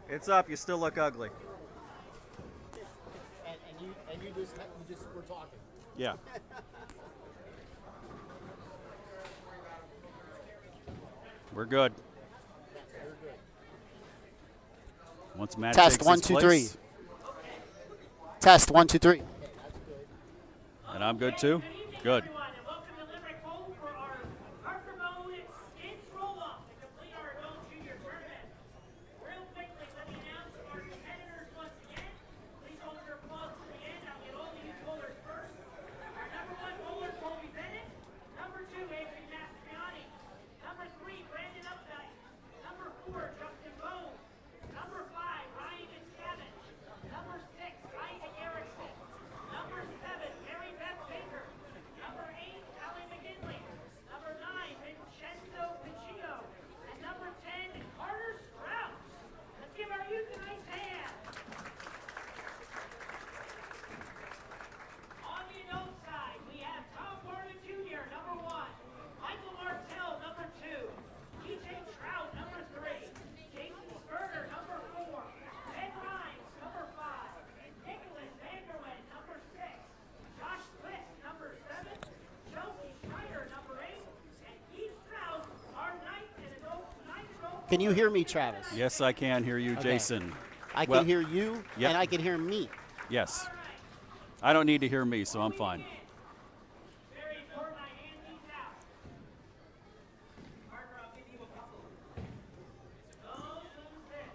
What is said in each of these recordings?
It's up. You still look ugly. And you just were talking. Yeah. We're good. Once Matt Test, takes 1, his 2, place, 3. Test, 1, 2, 3. and I'm good too. Good. Everyone, and welcome to Limerick home for our Parker Mode Skids Roll-Off to complete our adult junior tournament. Real quickly, let me announce our competitors once again. Please hold your applause to the end. I'll get all these bowlers first. Our number 1 bowler, Colby Bennett. Number 2, Adrian Mastriani. Number 3, Brandon Updike. Number 4, Justin Bone. Number 5, Ryan Miscavige. Number 6, Isaac Erickson. Number 7, Mary Beth Baker. Number 8, Allie McGinley. Number 9, Vincenzo Piccino. And number 10, Carter Strauss. Let's give our youth a nice hand. On the adult side, we have Tom Barnett Jr., number 1. Michael Martell, number 2. TJ Trout, number 3. Jason Spurter, number 4. Ben Rhymes, number 5. Nicholas Vanderwen, number 6. Josh Twist, number 7. Chelsea Schneider, number 8. And Keith Strauss, our ninth adult. Can you hear me, Travis? Yes, I can hear you, Okay. Jason. I can Well, hear you, yep. and I can hear me. Yes. I don't need to hear me, so I'm fine. Very important, I hand these out. Parker, I'll give you a couple. Don't lose this.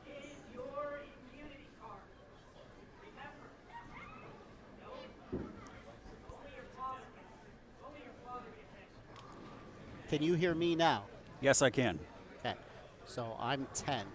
This is your immunity card. Remember, only your father gets this. Can you hear me now? Yes, I can. Okay. So I'm 10.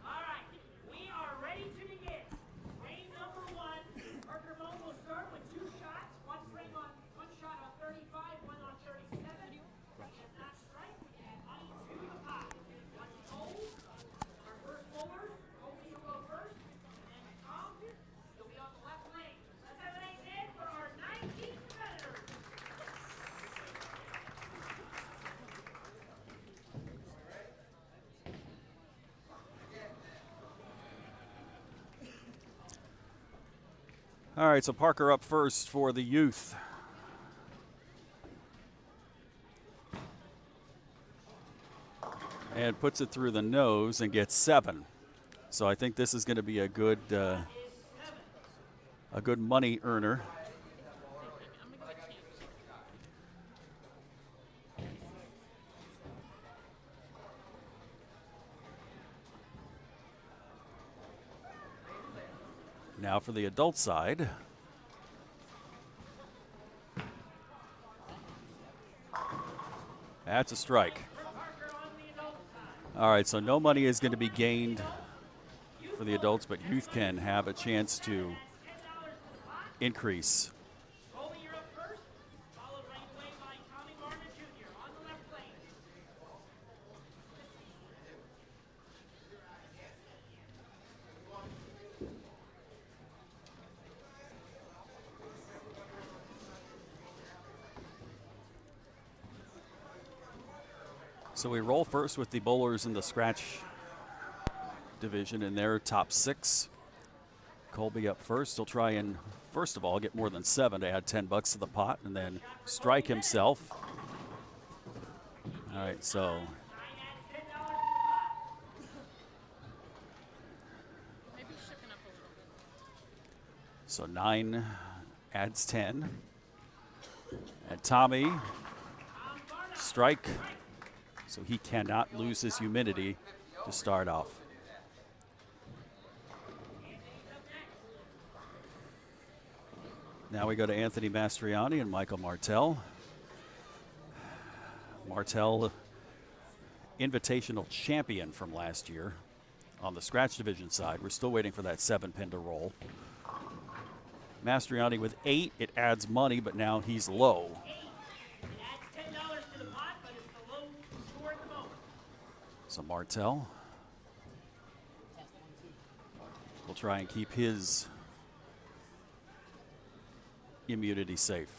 All right, we are ready to begin. Frame number 1. Parker Moan will start with 2 shots. One shot on 35, one on 37. He does not strike. Money to the pot. One hold. Our first bowler, Colby will go first. And then Tom, you'll be on the left lane. Let's have a nice hand for our 19 competitors. All right, so Parker up first for the youth. And puts it through the nose and gets 7. So I think this is going to be a good money earner. Now for the adult side. That's a strike. All right, so no money is going to be gained for the adults, but youth can have a chance to increase. Colby, you're up first, followed right away by Tommy Barnett Jr. on the left lane. So we roll first with the bowlers in the scratch division in their top 6. Colby up first. He'll try and, first of all, get more than 7 to add $10 to the pot and then strike himself. All right, so so 9 adds 10. And Tommy, strike. So he cannot lose his humidity to start off. Now we go to Anthony Mastriani and Michael Martell. Martell, invitational champion from last year on the scratch division side. We're still waiting for that 7-pin to roll. Mastriani with 8. It adds money, but now he's low. It adds $10 to the pot, but it's the low score at the moment. So Martell will try and keep his immunity safe.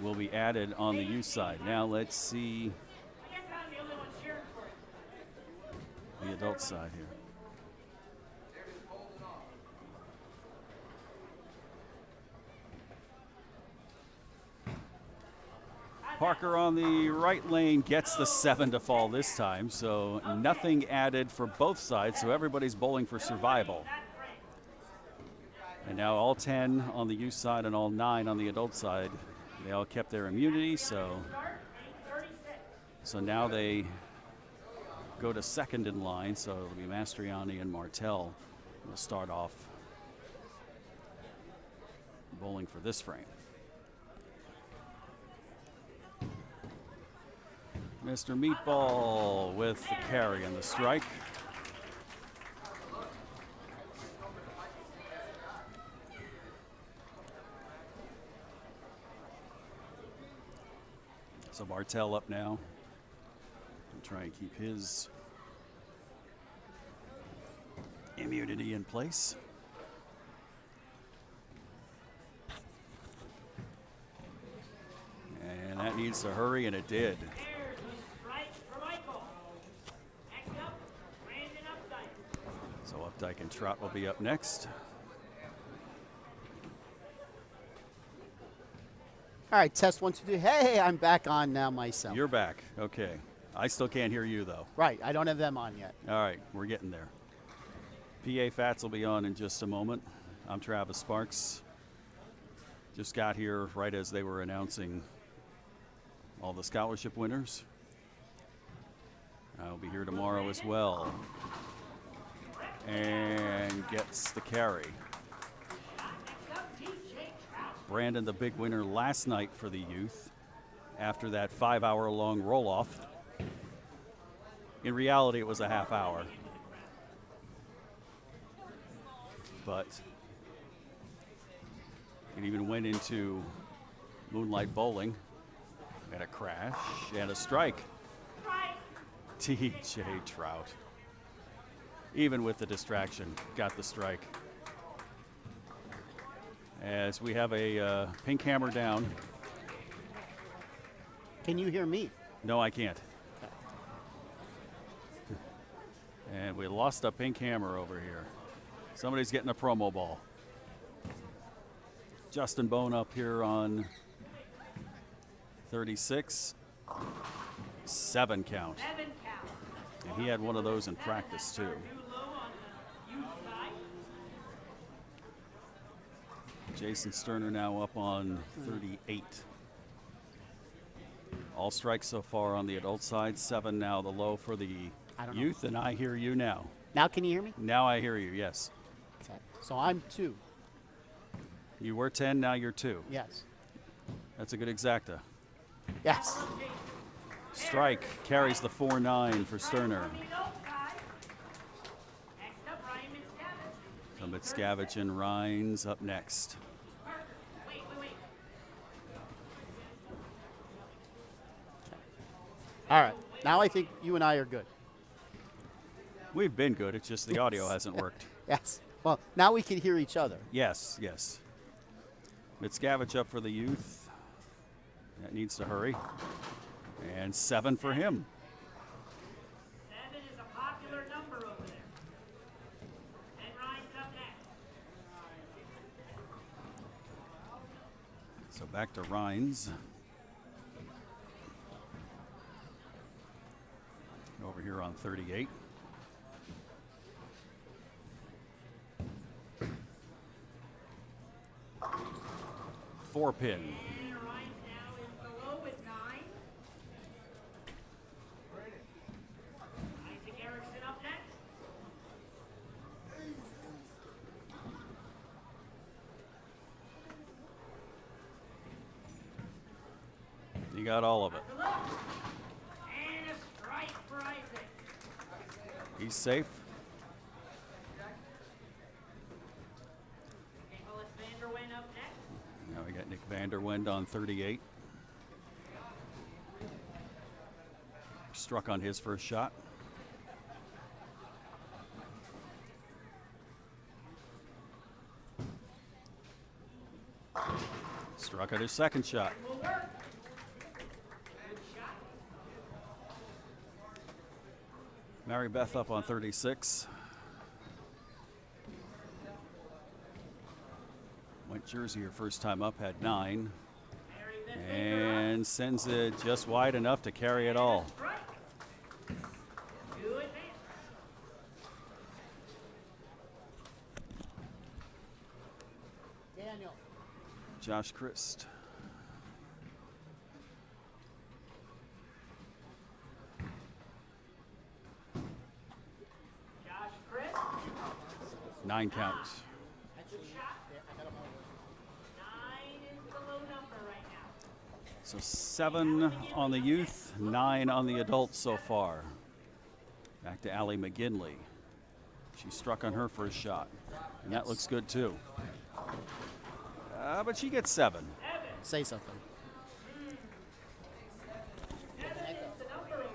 will be added on the youth side. Now let's see I guess I'm the only one cheering for it. the adult side here. Parker on the right lane gets the 7 to fall this time, so nothing added for both sides, so everybody's bowling for survival. And now all 10 on the youth side and all 9 on the adult side, they all kept their immunity, so now they go to second in line, so it'll be Mastriani and Martel will start off bowling for this frame. Mr. Meatball with the carry and the strike. So Martel up now. We'll try and keep his immunity in place. And that needs to hurry, and it did. So Updike and Trot will be up next. All right, test 1, 2, 3. Hey, I'm back on now myself. You're back. Okay. I still can't hear you, though. Right, I don't have them on yet. All right, we're getting there. PA Fats will be on in just a moment. I'm Travis Sparks. Just got here right as they were announcing all the scholarship winners. I'll be here tomorrow as well. And gets the carry. Brandon, the big winner last night for the youth after that 5-hour-long roll-off. In reality, it was a half hour. But it even went into moonlight bowling and a crash and a strike. TJ Trout, even with the distraction, got the strike. As we have a pink hammer down. Can you hear me? No, I can't. And we lost a pink hammer over here. Somebody's getting a promo ball. Justin Bone up here on 36. 7 count. And he had one of those in practice, too. Jason Sterner now up on 38. All strikes so far on the adult side. 7 now the low for the youth, and I hear you now. Now can you hear me? Now I hear you, yes. Okay. So I'm 2. You were 10, now you're 2. Yes. That's a good exacta. Yes. Strike carries the 4-9 for Sterner. So Mitscavige and Rhines up next. All right. Now I think you and I are good. We've been good. It's just the audio hasn't worked. Yes. Well, now we can hear each other. Yes, yes. Mitscavige up for the youth. That needs to hurry. And 7 for him. 7 is a popular number over there. And Ryan's up next. So back to Rhines. Over here on 38. Four pin. And Ryan's now is below with 9. Isaac Erickson up next. You got all of it. And a strike for Isaac. He's safe. Nicholas Vanderwen up next. Now we got Nick Vanderwind on 38. Struck on his first shot. Struck at his second shot. Will work. Good shot. Mary Beth up on 36. White jersey her first time up, had 9. Mary Beth Baker up. And sends it just wide enough to carry it all. Strike. 2 advance. Daniel. Josh Christ. Josh Chris. 9 count. Good shot. 9 is the low number right now. So 7 on the youth, 9 on the adults so far. Back to Allie McGinley. She struck on her first shot, and that looks good too. But she gets 7. Say something. 7 is the number over there.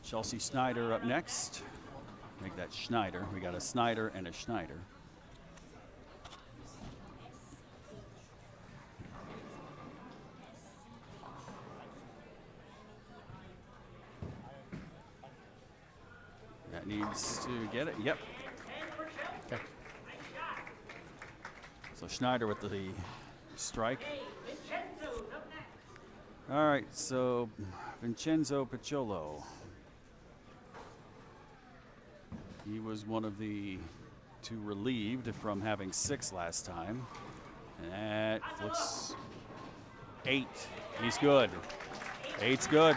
Chelsea Snyder up next. Make that Schneider. We got a Snyder and a Schneider. That needs to get it. Yep. Okay. So Schneider with the strike. Hey, Vincenzo's up next. All right, so Vincenzo Picciolo. He was one of the 2 relieved from having 6 last time. And that looks 8. He's good. 8's good.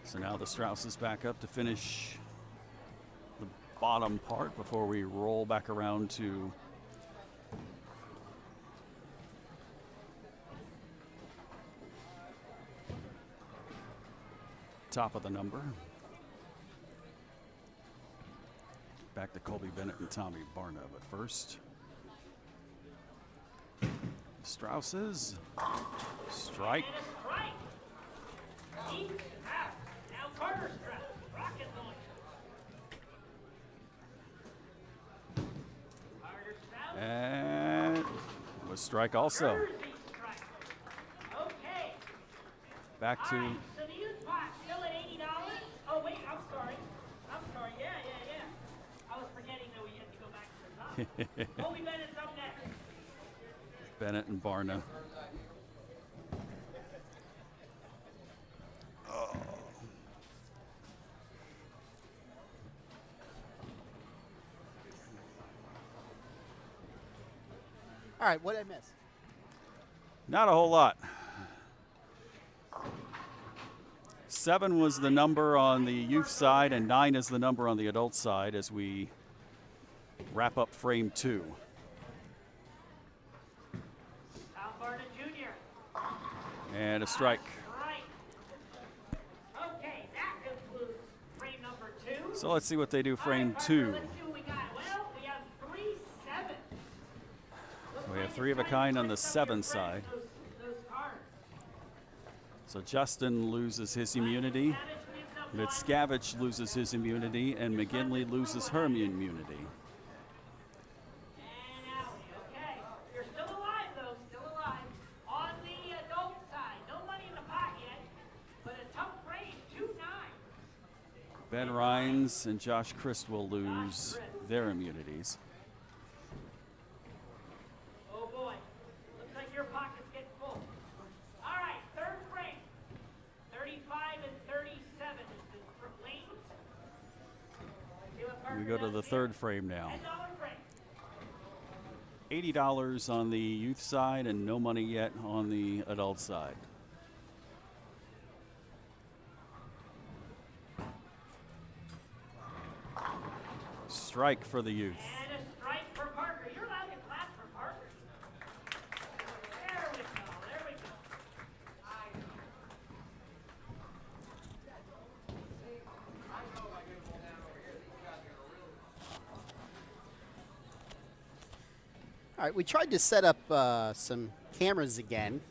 So now the Strauss is back up to finish the bottom part before we roll back around to top of the number. Back to Colby Bennett and Tommy Barna, but first. Strausses. Strike. And a strike. Deep half. Now Carter Strauss. Rocket launcher. Carter Strauss. And was strike also. Jersey strike. Okay. Back All to right, so the youth pot still at $80. Oh, wait, I'm sorry. Yeah. I was forgetting that we had to go back to the top. Colby Bennett's up next. Bennett and Barna. Oh. All right, what did I miss? Not a whole lot. 7 was the number on the youth side, and 9 is the number on the adult side as we wrap up frame 2. Tom Barna Jr. And a strike. Right. Okay, that concludes frame number 2. So let's see what they do frame All right, 2. Parker, let's see what we got. Well, we have 3-7. Looks We have like 3 of a it's kind time on to the switch up 7 your side. friends, those cards. So Justin loses his immunity, Mitscavige loses his immunity, and McGinley loses her immunity. And Allie, okay. You're still alive, though, still alive. On the adult side, no money in the pot yet, but a tough frame, 2-9. Ben Rhines and Josh Christ will lose their immunities. Oh boy, looks like your pockets get full. All right, third frame. 35 and 37 is the lanes. We go to the third frame now. $10 frame. $80 on the youth side and no money yet on the adult side. Strike for the youth. And a strike for Parker. You're allowed to clap for Parker. There we go. All right, we tried to set up some cameras again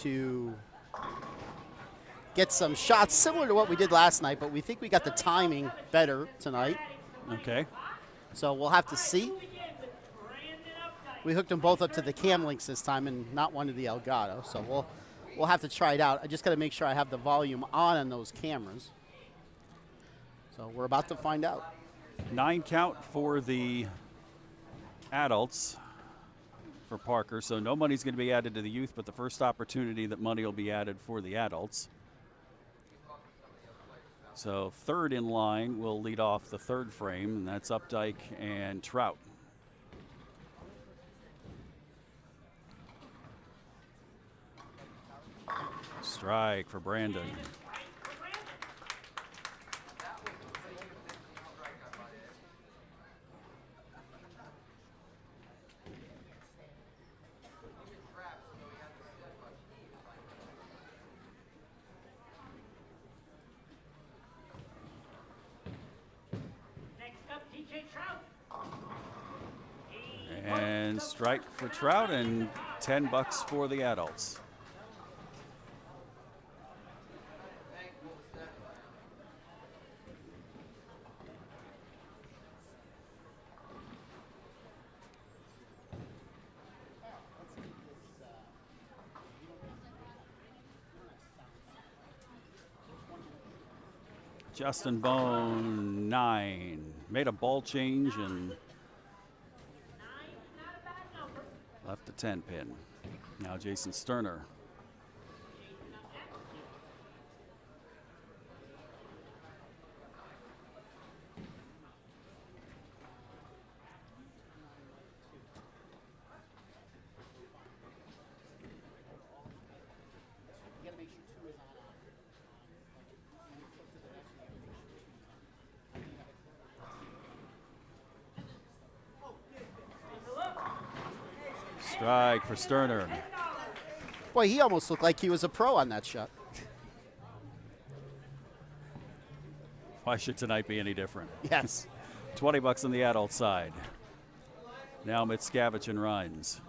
to get some shots similar to what we did last night, but we think we got the timing better tonight. Okay. So we'll have to see. We hooked them both up to the cam links this time and not one to the Elgato. So we'll have to try it out. I just got to make sure I have the volume on those cameras. So we're about to find out. 9 count for the adults for Parker. So no money's going to be added to the youth, but the first opportunity that money will be added for the adults. So third in line will lead off the third frame, and that's Updike and Trout. Strike for Brandon. And strike for Trout and $10 for the adults. Justin Bone, 9. Made a ball change and left the 10 pin. Now Jason Sterner. Strike for Sterner. Boy, he almost looked like he was a pro on that shot. Why should tonight be any different? Yes. $20 on the adult side. Now Mitscavich and Rhines.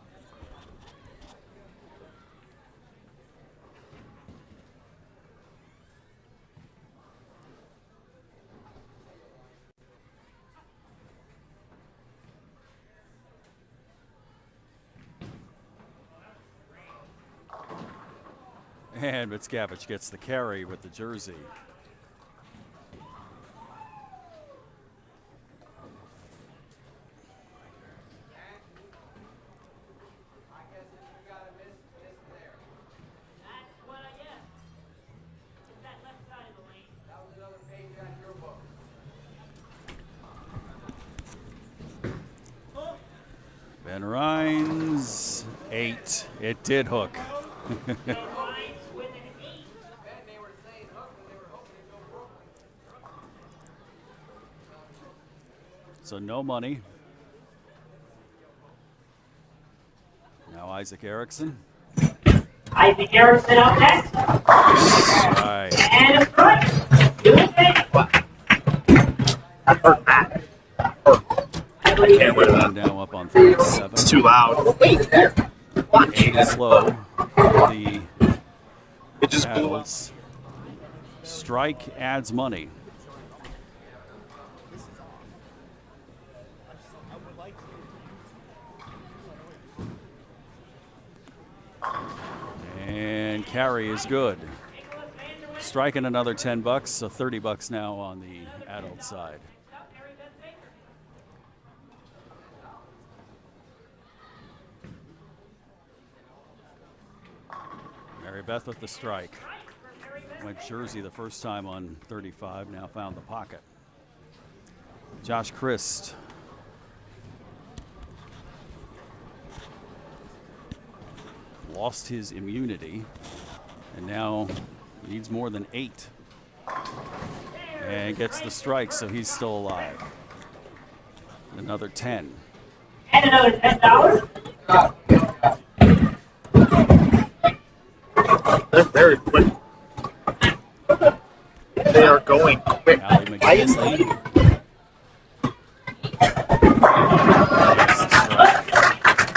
And Mitscavich gets the carry with the jersey. Ben Rhines, 8. It did hook. So no money. Now Isaac Erickson. Isaac Erickson up next. Right. And a front. Do it, That hurt bad. I believe Can't wear that. Now up on 37. It's too loud. 8 is slow for the It just blew up. adults. Strike adds money. And carry is good. Striking another $10, so $30 now on the adult side. Mary Beth with the strike. Went jersey the first time on 35, now found the pocket. Josh Christ. Lost his immunity and now needs more than 8. And gets the strike, so he's still alive. Another 10. And another $10. They're very quick. They are going quick. Allie McKinley.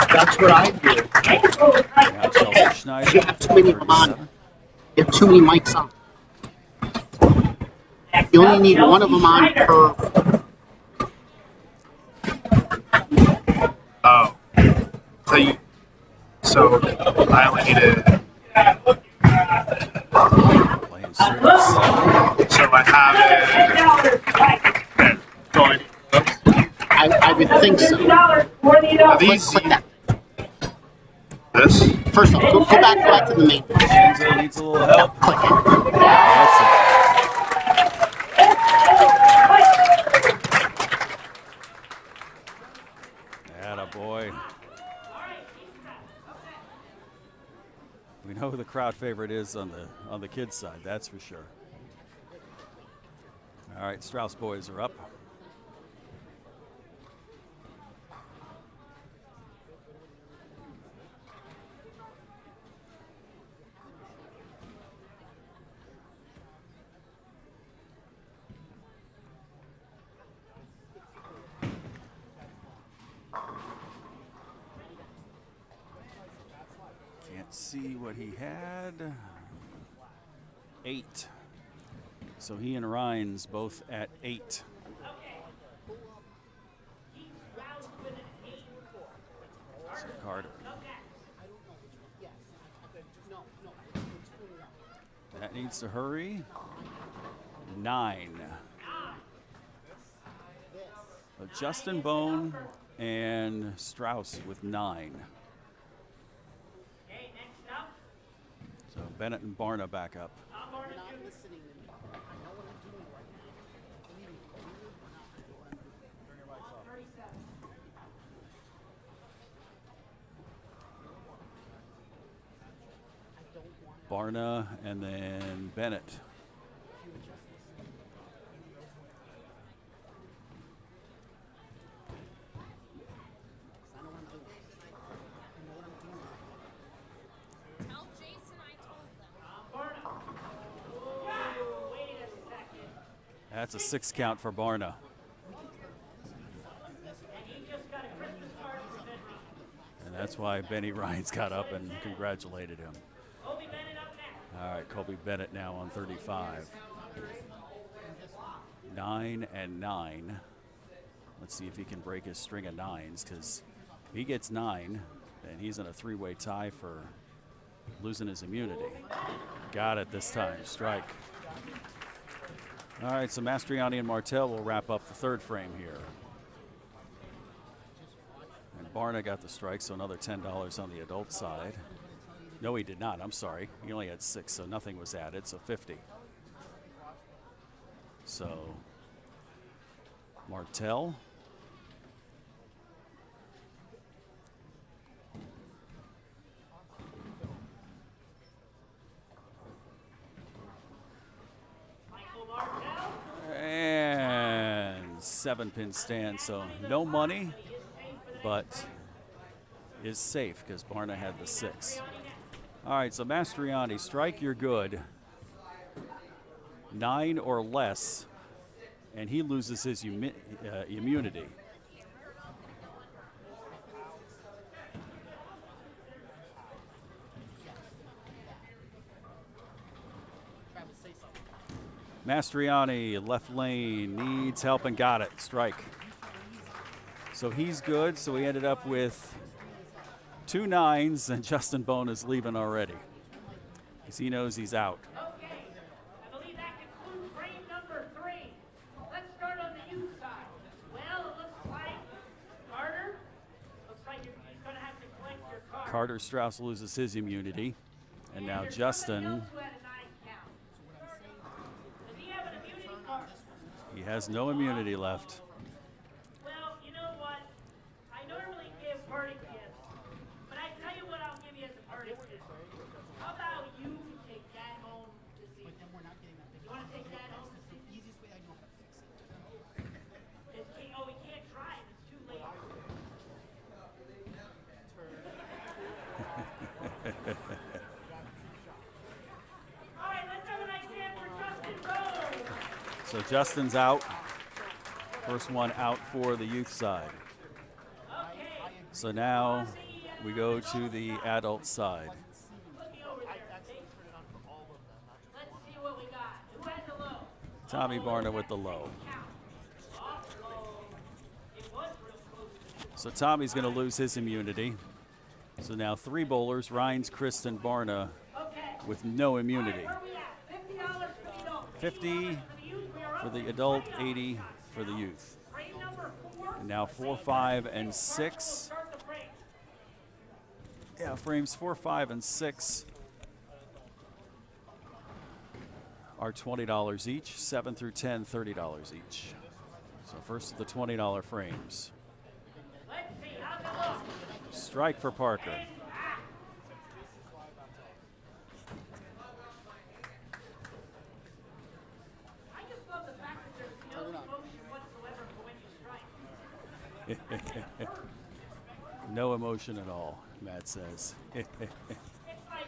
That's what I do. Now Chelsea Schneider. You have too many of them on. 37. You have too many mics on. You only need one of them on per. Oh. So I only needed. Playing straight 7. So I have it. So I would think so. are these Click that. this? First off, go back to the main page. Enzo needs a little help. Click it. That's it. Attaboy. We know who the crowd favorite is on the kids' side, that's for sure. All right, Strauss boys are up. Can't see what he had. 8. So he and Rhines both at 8. So Carter. That needs to hurry. 9. Justin Bone and Strauss with 9. So Bennett and Barna back up. Barna and then Bennett. That's a 6 count for Barna. And that's why Benny Rhines got up and congratulated him. All right, Colby Bennett now on 35. 9 and 9. Let's see if he can break his string of 9s, because if he gets 9, then he's in a 3-way tie for losing his immunity. Got it this time, strike. All right, so Mastriani and Martell will wrap up the 3rd frame here. And Barna got the strike, so another $10 on the adult side. No, he did not. I'm sorry. He only had 6, so nothing was added, so 50. So Martell. And 7-pin stand, so no money, but is safe because Barna had the 6. All right, so Mastriani, strike, you're good. 9 or less, and he loses his immunity. Mastriani, left lane, needs help and got it, strike. So he's good, so he ended up with 2 9s, and Justin Bone is leaving already because he knows he's out. Okay, I believe that concludes frame number 3. Let's start on the youth side. Well, it looks like Carter, looks like you're going to have to collect your card. Carter Strauss loses his immunity, and now Justin, he has no immunity left. Well, you know what? I normally give party gifts, but I tell you what I'll give you as a party gift. How about you take that home to see? But then we're not getting that big. You want to take that home to see? The easiest way I know how to fix it. Oh, we can't try it. It's too late. All right, let's have a nice hand for Justin Bone. So Justin's out. First one out for the youth side. So now we go to the adult side. Let's see what we got. Who has the low? Tommy Barna with the low. So Tommy's going to lose his immunity. So now 3 bowlers, Rhines, Kristen, Barna, with no immunity. 50 for the adult, 80 for the youth. And now 4, 5, and 6. Yeah, frames 4, 5, and 6 are $20 each. 7 through 10, $30 each. So first of the $20 frames. Strike for Parker. No emotion at all, Matt says.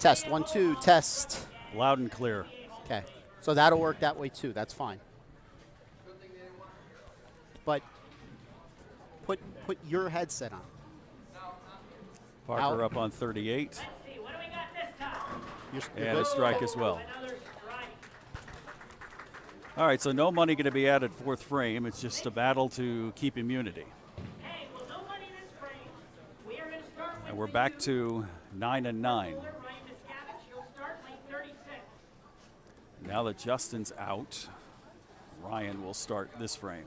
Test, 1, 2, test. Loud and clear. Okay, so that'll work that way too. That's fine. But put your headset on. Parker Out. up on 38. You're And a good? strike as well. All right, so no money going to be added 4th frame. It's just a battle to keep immunity. And we're back to 9 and 9. Now that Justin's out, Ryan will start this frame.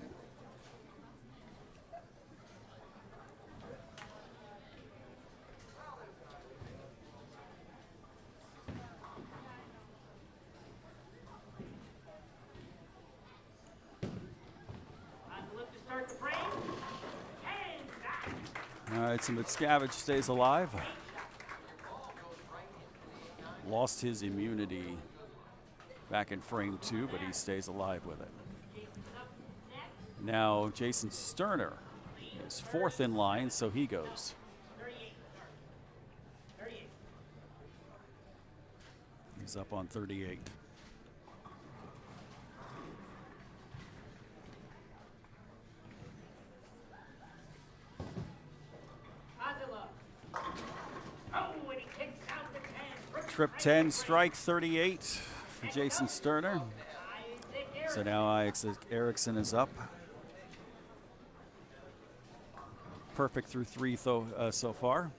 All right, so Mitscavige stays alive. Lost his immunity back in frame 2, but he stays alive with it. Now Jason Sterner is 4th in line, so he goes. He's up on 38. Trip 10, strike 38 for Jason Sterner. So now Erickson is up. Perfect through 3 so far.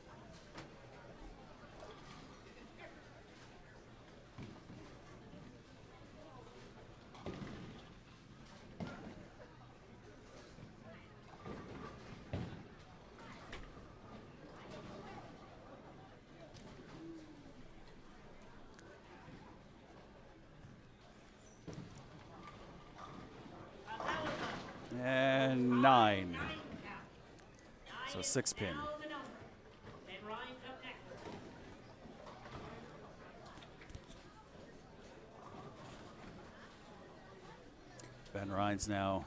And 9. So 6 pin. Ben Rhines now.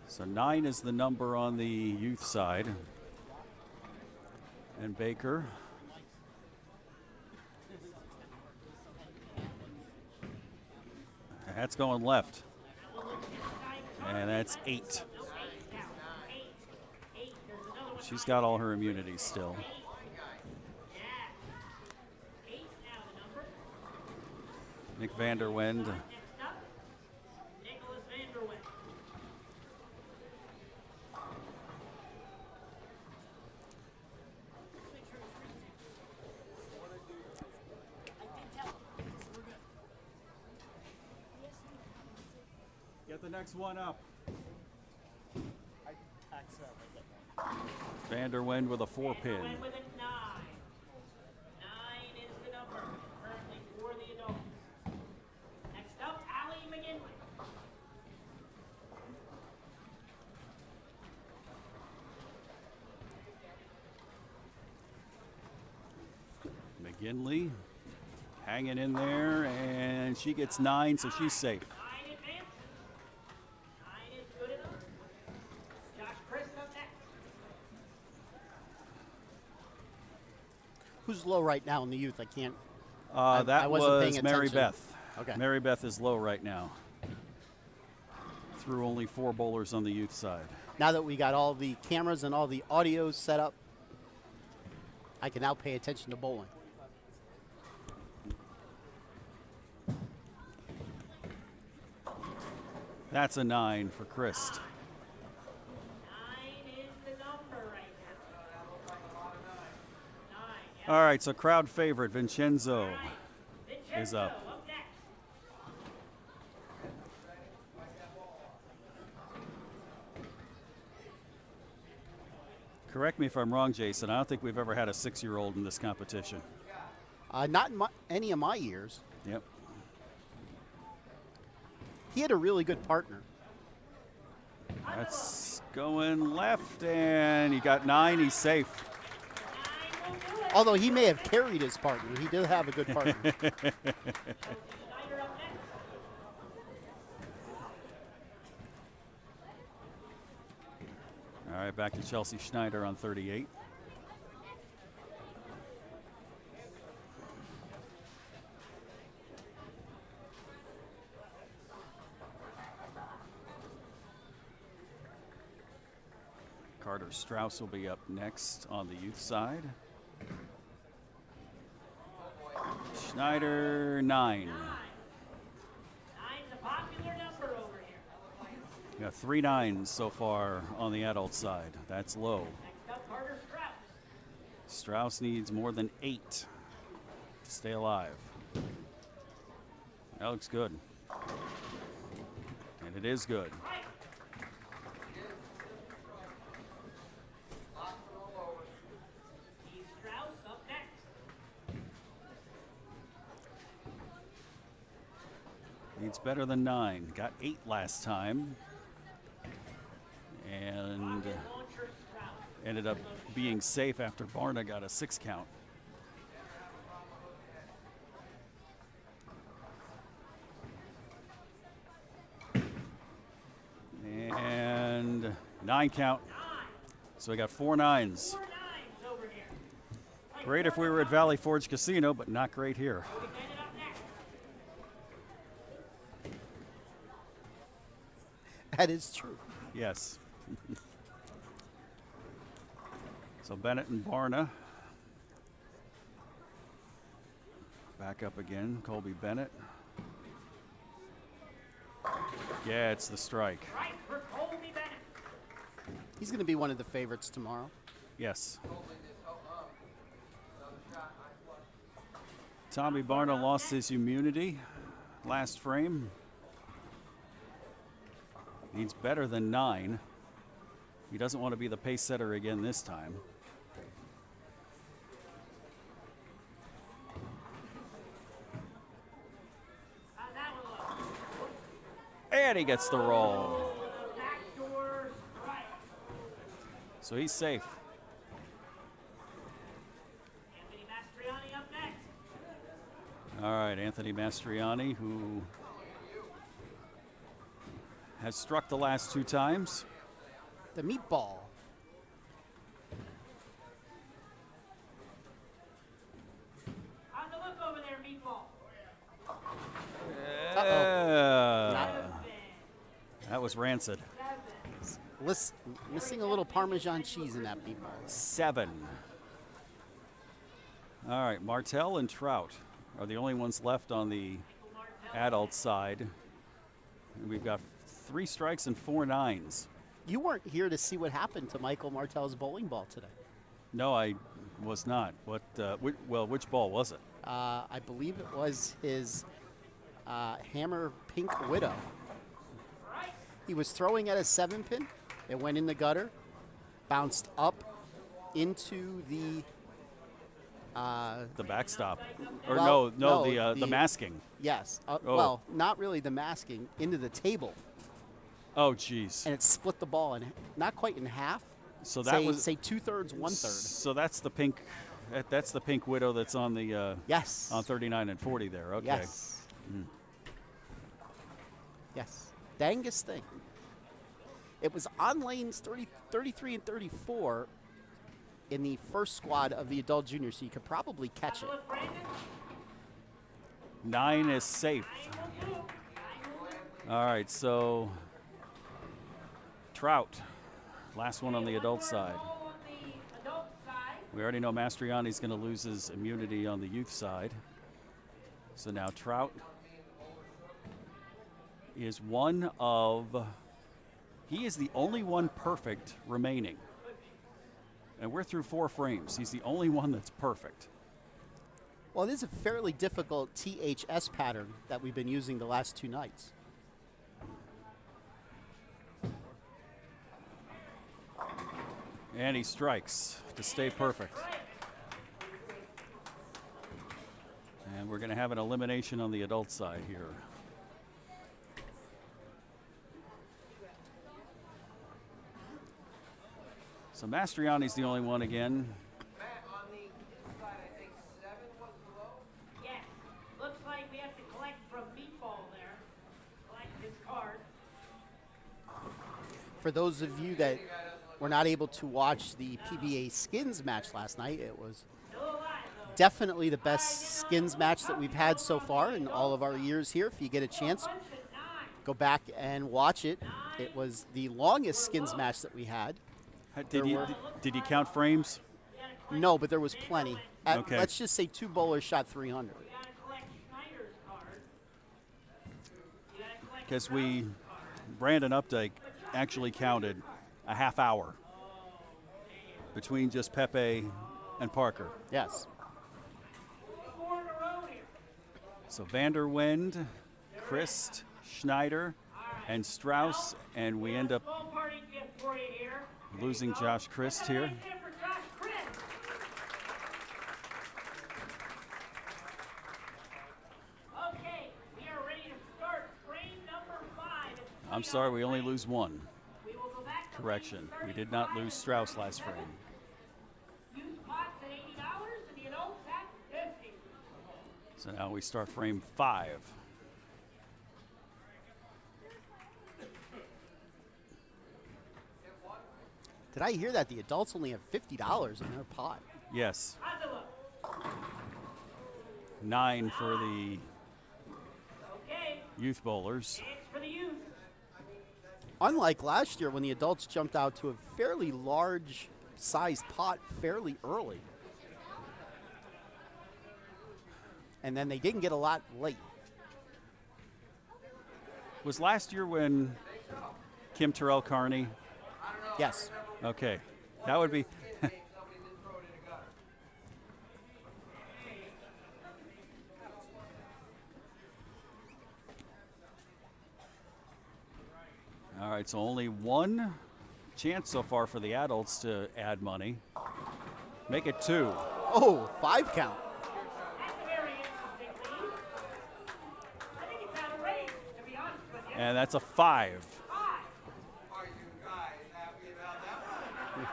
So 9 is the number on the youth side. And Baker. That's going left. And that's 8. She's got all her immunity still. Nick Vanderwende. Get the next one up. Vanderwende with a 4 pin. With a 9. 9 is the number currently for the adults. Next up, Allie McGinley. McGinley hanging in there, and she gets 9, so she's safe. 9 advances. 9 is good enough. Josh Chris up next. Who's low right now in the youth? I can't. That I wasn't was paying Mary attention. Beth. Okay. Mary Beth is low right now. Through only 4 bowlers on the youth side. Now that we got all the cameras and all the audios set up, I can now pay attention to bowling. That's a 9 for Christ. 9 is the number right now. 9, yeah. All right, so crowd favorite Vincenzo is Vincenzo, up. next. Correct me if I'm wrong, Jason. I don't think we've ever had a 6-year-old in this competition. Not in any of my years. Yep. He had a really good partner. That's going left, and he got 9. He's safe. 9 will do it. Although he may have carried his partner. He did have a good partner. Schneider up next. All right, back to Chelsea Schneider on 38. Carter Strauss will be up next on the youth side. Schneider, 9. 9's a popular number over here. We got 3 9s so far on the adult side. That's low. Next up, Carter Strauss. Strauss needs more than 8 to stay alive. That looks good. And it is good. Right. Steve Strauss up next. Needs better than 9. Got 8 last time. And Launcher Strauss. ended up being safe after Barna got a 6 count. And 9 count. So we got 4 9s. 4 9s over here. Great if we were at Valley Forge Casino, but not great here. Bennett up next. That is true. Yes. So Bennett and Barna. Back up again, Colby Bennett. Gets the strike. Right for Colby Bennett. He's going to be one of the favorites tomorrow. Yes. Tommy Barna lost his immunity last frame. Needs better than 9. He doesn't want to be the pace setter again this time. How's that one look? And he gets the roll. Backdoor strike. So he's safe. Anthony Mastriani up next. All right, Anthony Mastriani, who has struck the last 2 times. The meatball. How's it look over there, Meatball? That was rancid. 7. Missing a little Parmesan cheese in that meatball. 7. All right, Martell and Trout are the only ones left on the adult side. And we've got 3 strikes and 4 9s. You weren't here to see what happened to Michael Martell's bowling ball today. No, I was not. What? Which ball was it? I believe it was his Hammer Pink Widow. He was throwing at a 7-pin. It went in the gutter, bounced up into the backstop, or Well, no, the masking. yes. Oh. Well, not really the masking, into the table, Oh, jeez. and it split the ball in not quite in half. So that was say 2/3, 1/3. So that's the pink. That's the Pink Widow that's on the Yes. on 39 and 40 there. Okay. Yes. Yes. Dangest thing. It was on lanes 33 and 34, in the first squad of the adult junior, so you could probably catch it. 9 is safe. All right, so Trout, last one on the adult side. We already know Mastriani's going to lose his immunity on the youth side. So now Trout is he is the only one perfect remaining. And we're through 4 frames. He's the only one that's perfect. Well, it is a fairly difficult THS pattern that we've been using the last 2 nights. And he strikes to stay perfect. And we're going to have an elimination on the adult side here. So Mastriani's the only one again. Matt, on the side, I think 7 was the low. Yes. Looks like we have to collect from Meatball there. Collect his card. For those of you that were not able to watch the PBA skins match last night, it was definitely the best skins match that we've had so far in all of our years here. If you get a chance, go back and watch it. It was the longest skins match that we had. Did you count frames? No, but there was plenty. Okay. Let's just say 2 bowlers shot 300. Because Brandon Updike actually counted a half hour between just Pepe and Parker. Yes. So Vanderwind, Christ, Schneider, and Strauss, and we end up losing Josh Christ here. Okay, we are ready to start frame number 5. I'm sorry, we only lose 1. We will go back to Correction, we did not lose Strauss last frame. youth pots at $80 and the adults at $50. So now we start frame 5. Did I hear that the adults only have $50 in their pot? Yes. 9 for the Okay, youth bowlers. it's for the youth. Unlike last year when the adults jumped out to a fairly large sized pot fairly early. And then they didn't get a lot late. Was last year when Kim Terrell Carney? Yes. Okay, that would be. All right, so only 1 chance so far for the adults to add money. Make it 2. Oh, 5 count. That's a very interesting lead. I think it's out of range, to be honest with you. And that's a 5. Are you guys happy about that one?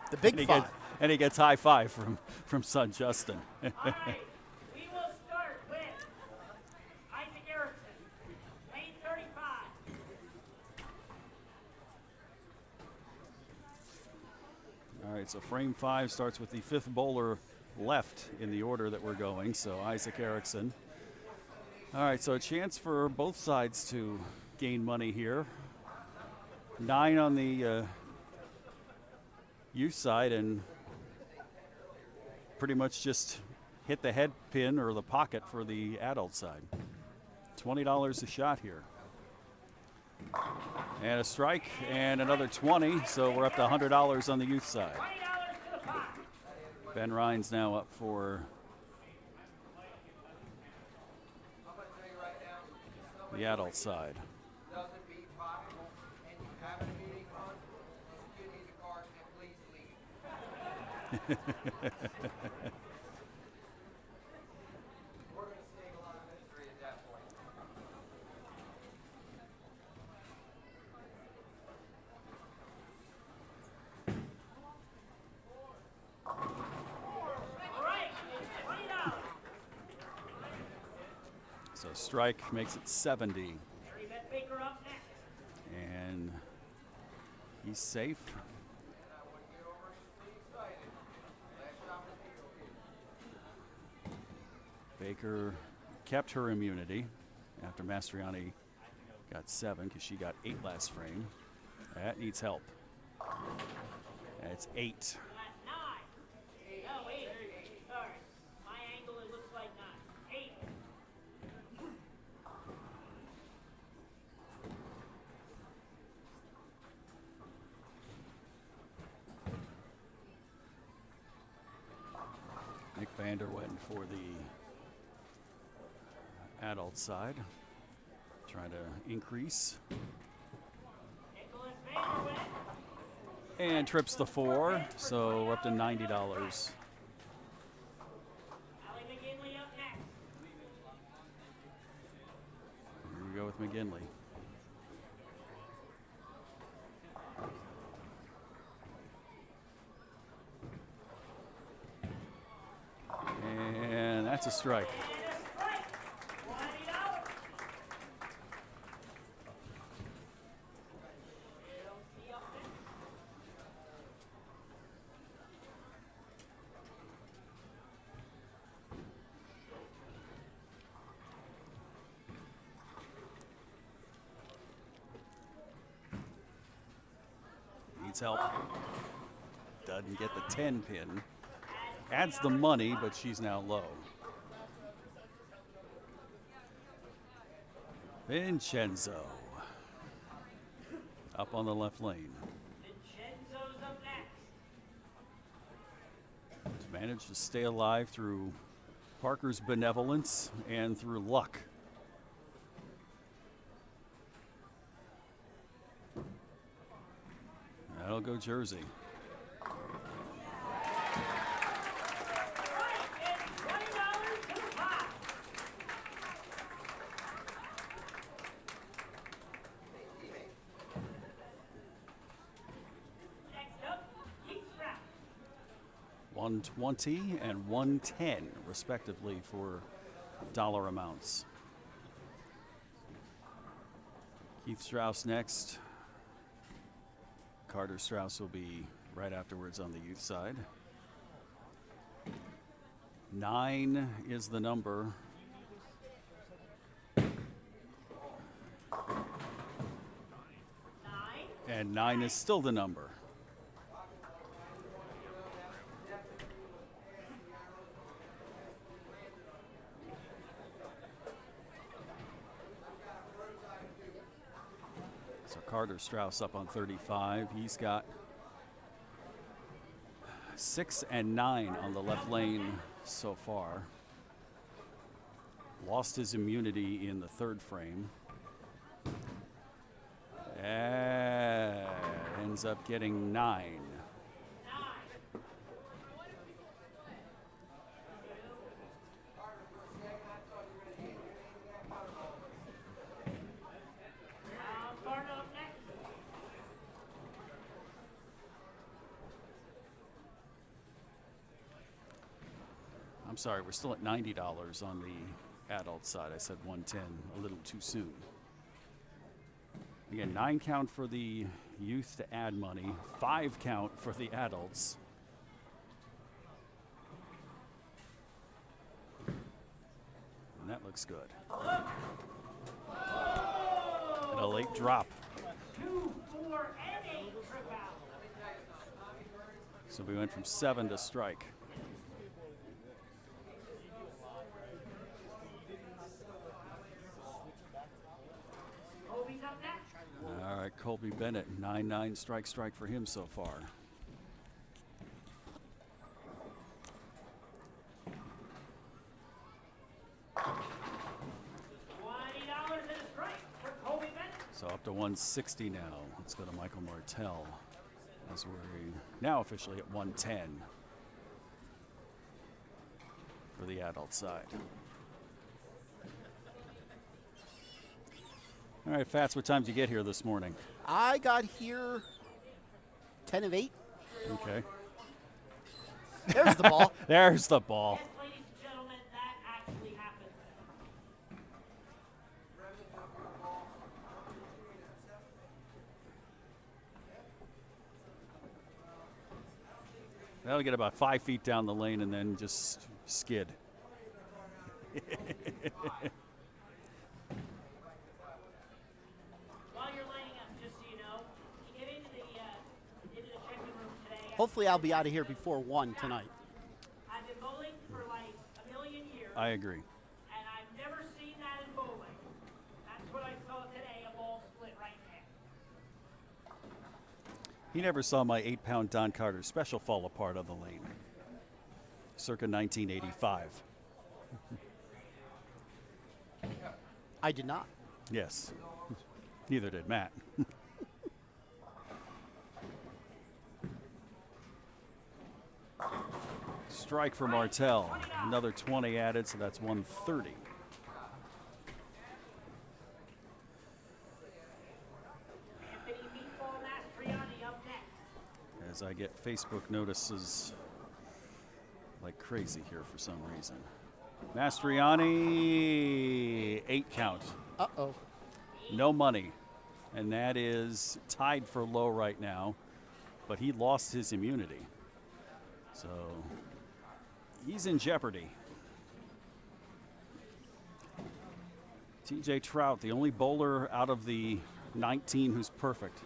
The big And he, 5. and he gets high 5 from son Justin. All right, we will start with Isaac Erickson, lane 35. All right, so frame 5 starts with the 5th bowler left in the order that we're going, so Isaac Erickson. All right, so a chance for both sides to gain money here. 9 on the youth side and pretty much just hit the head pin or the pocket for the adult side. $20 a shot here. And a strike and another 20, so we're up to $100 on the youth side. $20 to the pot. Ben Ryan's now up for the adult side. Doesn't beat possible, and you have a meeting on, you need a card and please leave. We're going to save a lot of mystery at that point. All right, $20. So strike makes it 70. Mary Beth Baker up next. And he's safe. Baker kept her immunity after Mastriani got 7 because she got 8 last frame. That needs help. That's 8. Nine. No, 8. Sorry. My angle, it looks like 9. 8. Nick Vander went for the adult side, trying to increase. Nicholas Vanderwent. And trips the 4, so we're up to $90. Allie McGinley up next. Here we go with McGinley. And that's a strike. And a strike. $20. LC up next. Needs help. Doesn't get the 10 pin. Adds the money, but she's now low. Vincenzo. Up on the left lane. Vincenzo's up next. He's managed to stay alive through Parker's benevolence and through luck. That'll go Jersey. Strike and $20 to the pot. Next up, Keith Strauss. 120 and 110, respectively, for dollar amounts. Keith Strauss next. Carter Strauss will be right afterwards on the youth side. 9 is the number. And 9 is still the number. So Carter Strauss up on 35. He's got 6 and 9 on the left lane so far. Lost his immunity in the 3rd frame. Ends up getting 9. Carter up next. I'm sorry, we're still at $90 on the adult side. I said 110 a little too soon. Again, 9 count for the youth to add money, 5 count for the adults. And that looks good. And a late drop. 2, 4, and 8 trip out. So we went from 7 to strike. Kobe's up next. All right, Colby Bennett, 9-9 strike for him so far. $20 and a strike for Kobe Bennett. So up to 160 now. Let's go to Michael Martell as we're now officially at 110 for the adult side. All right, Fats, what time did you get here this morning? I got here 10 of 8. Okay. There's the ball. There's the ball. Yes, ladies and gentlemen, that actually happened. That'll get about 5 feet down the lane and then just skid. While you're lining up, just so you know, you get into the check-in room today. Hopefully, I'll be out of here before 1 tonight. I've been bowling for like a million years, I agree. and I've never seen that in bowling. That's what I saw today, a ball split right there. He never saw my 8-pound Don Carter special fall apart on the lane. Circa 1985. I did not. Yes. Neither did Matt. Strike for Martell. Another 20 added, so that's 130. Anthony Meatball Mastriani up next. As I get Facebook notices like crazy here for some reason. Mastriani, 8 count. Uh-oh. No money. And that is tied for low right now. But he lost his immunity. So he's in jeopardy. TJ Trout, the only bowler out of the 19 who's perfect.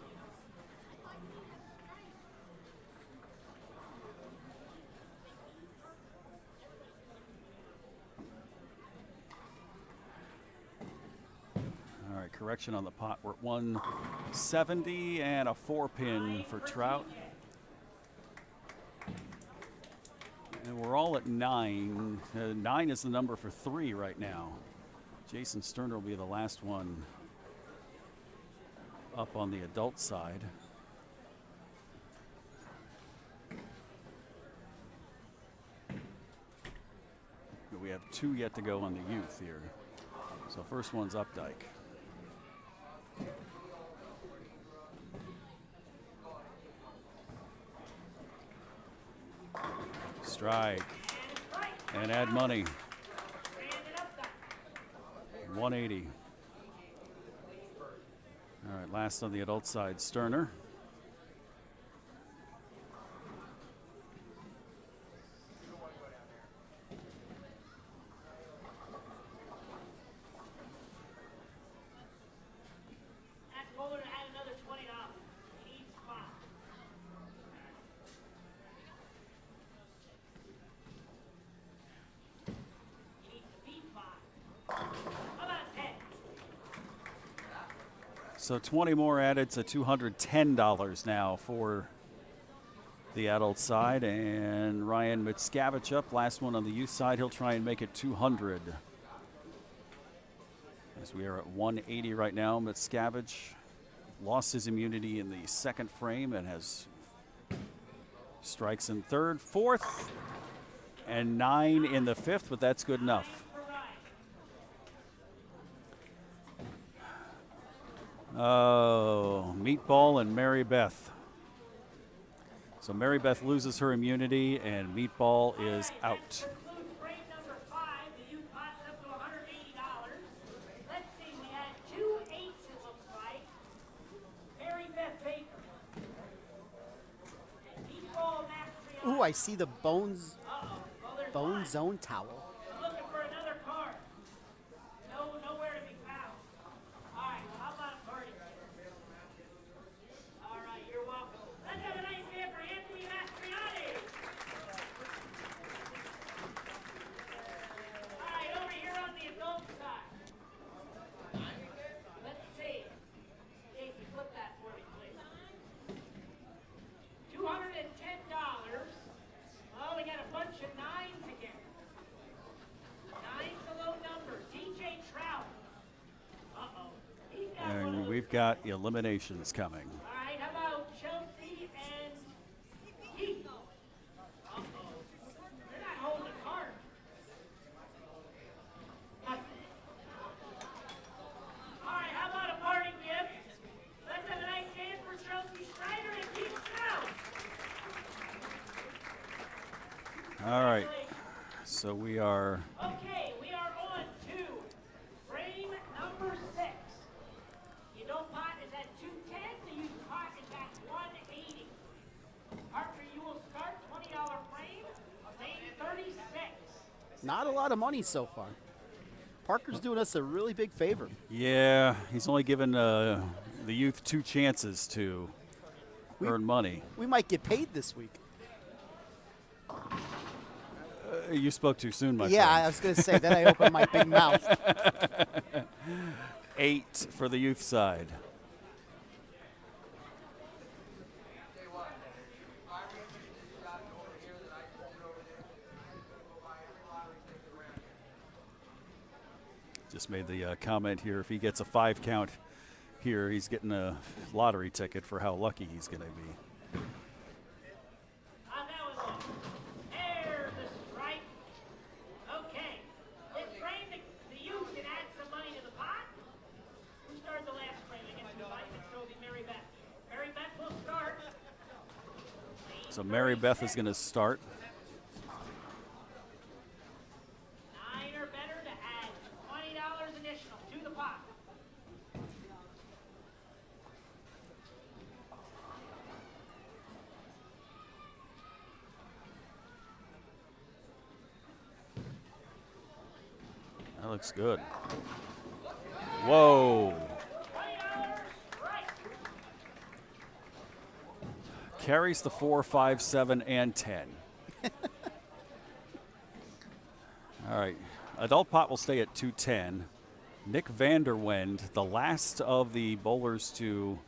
All right, correction on the pot. We're at 170 and a 4-pin for Trout. And we're all at 9. 9 is the number for 3 right now. Jason Sterner will be the last one up on the adult side. We have 2 yet to go on the youth here. So first one's Updike. Strike. And add money. 180. All right, last on the adult side, Sterner. That bowler to add another $20 in each spot. He needs to beat 5. How about 10? So 20 more added to $210 now for the adult side. And Ryan Mickiewicz up, last one on the youth side. He'll try and make it 200. As we are at 180 right now, Mickiewicz lost his immunity in the second frame and has strikes in third, fourth, and 9 in the fifth, but that's good enough. Oh, Meatball and Mary Beth. So Mary Beth loses her immunity and Meatball is out. Concludes frame number 5. The youth pot's up to $180. Let's see, we had 2 8s, it looks like. Mary Beth Baker. And Meatball Mastriani. Ooh, I see the Bones Well, there's Bone one. Zone towel. I'm looking for another card. Nowhere to be found. All right, well, how about a party? All right, you're welcome. Let's have a nice hand for Anthony Mastriani. All right, over here on the adult side. Let's see. Casey, flip that for me, please. $210. Well, we got a bunch of 9s again. 9's the low number. DJ Trout. Uh-oh. He's got one of And those. we've got eliminations coming. All right, how about Chelsea and Heath? Uh-oh. They're not holding a card. All right, how about a parting gift? Let's have a nice hand for Chelsea Schneider and Keith Strauss. All right, so we are Okay, we are on to frame number 6. The adult pot is at 210. The youth pot is at 180. Parker, you will start $20 frame of main 36. Not a lot of money so far. Parker's doing us a really big favor. Yeah, he's only given the youth 2 chances to earn money. We might get paid this week. You spoke too soon, my Yeah, friend. I was going to say, then I opened my big mouth. 8 for the youth side. Just made the comment here, if he gets a 5 count here, he's getting a lottery ticket for how lucky he's going to be. On that one, look. There's the strike. Okay. Let's frame the youth and add some money to the pot. Who started the last frame against the Vikings? So it'll be Mary Beth. Mary Beth will start. So Mary Beth is going to start. 9 or better to add $20 additional to the pot. That looks good. Whoa. $20 strike. Carries the 4, 5, 7, and 10. All right. Adult pot will stay at 210. Nick Vanderwend, the last of the bowlers to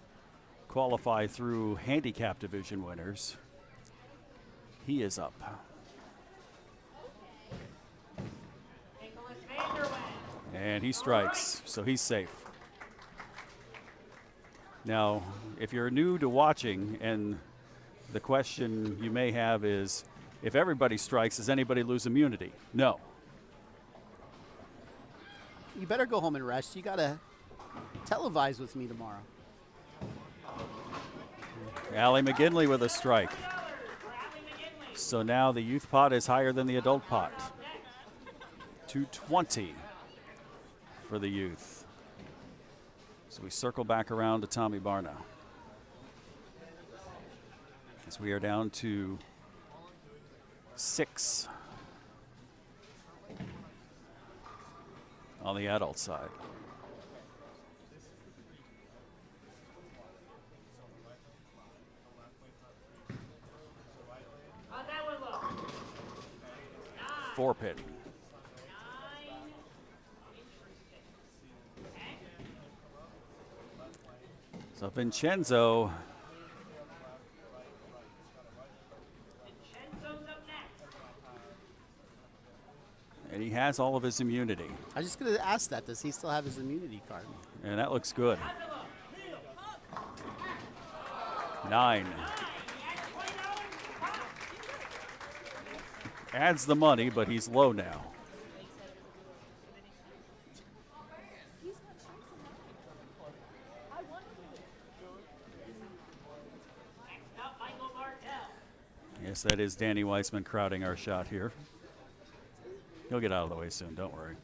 qualify through handicap division winners. He is up. Nicholas Vanderwend. And he strikes, so he's safe. Now, if you're new to watching, and the question you may have is, if everybody strikes, does anybody lose immunity? No. You better go home and rest. You got to televise with me tomorrow. Allie McGinley with a strike. $20 for Allie McGinley. So now the youth pot is higher than the adult pot. 220 for the youth. So we circle back around to Tommy Barna. As we are down to 6 on the adult side. On that one, look. 4 pin. 9. Interesting. Okay. So Vincenzo, Vincenzo's up next. and he has all of his immunity. I was just going to ask that. Does he still have his immunity card? And that looks good. On the look. 9. He adds $20 to the pot. Adds the money, but he's low now. Next up, Michael Martell. Yes, that is Danny Weissman crowding our shot here. He'll get out of the way soon, don't worry.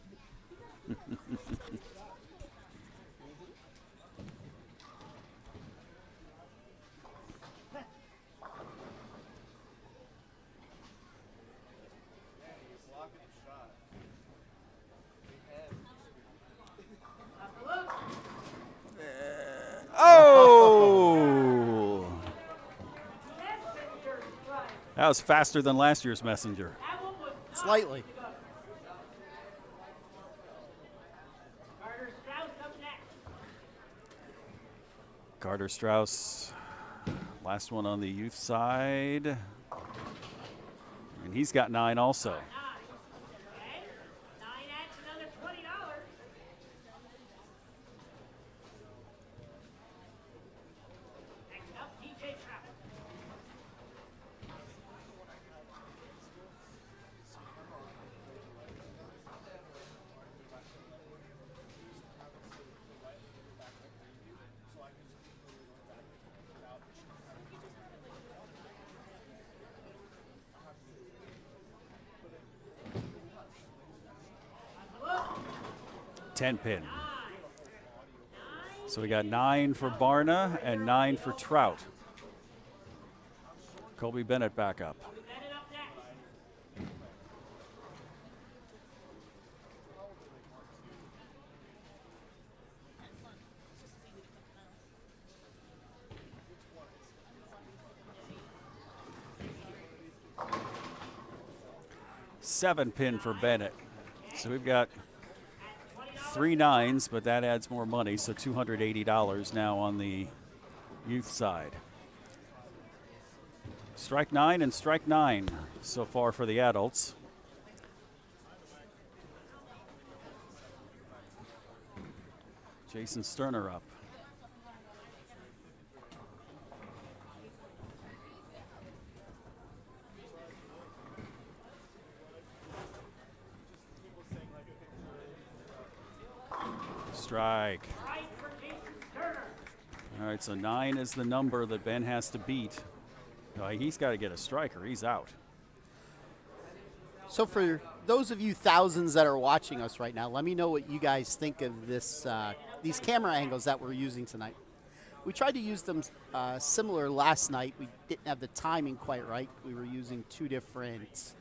Oh! Messenger strike. That was faster than last year's messenger. That one was Slightly. Carter Strauss up next. Carter Strauss, last one on the youth side. And he's got 9 also. 9. Okay. 9 adds another $20. Next up, PJ Trapper. Look. 10 pin. So we got 9 for Barna and 9 for Trout. Colby Bennett back up. Bennett up next. 7 pin for Bennett. So we've got 3 9s, but that adds more money, so $280 now on the youth side. Strike 9 and strike 9 so far for the adults. Jason Sterner up. Strike. All right, so 9 is the number that Ben has to beat. He's got to get a strike or he's out. So for those of you thousands that are watching us right now, let me know what you guys think of this these camera angles that we're using tonight. We tried to use them similar last night. We didn't have the timing quite right. We were using 2 different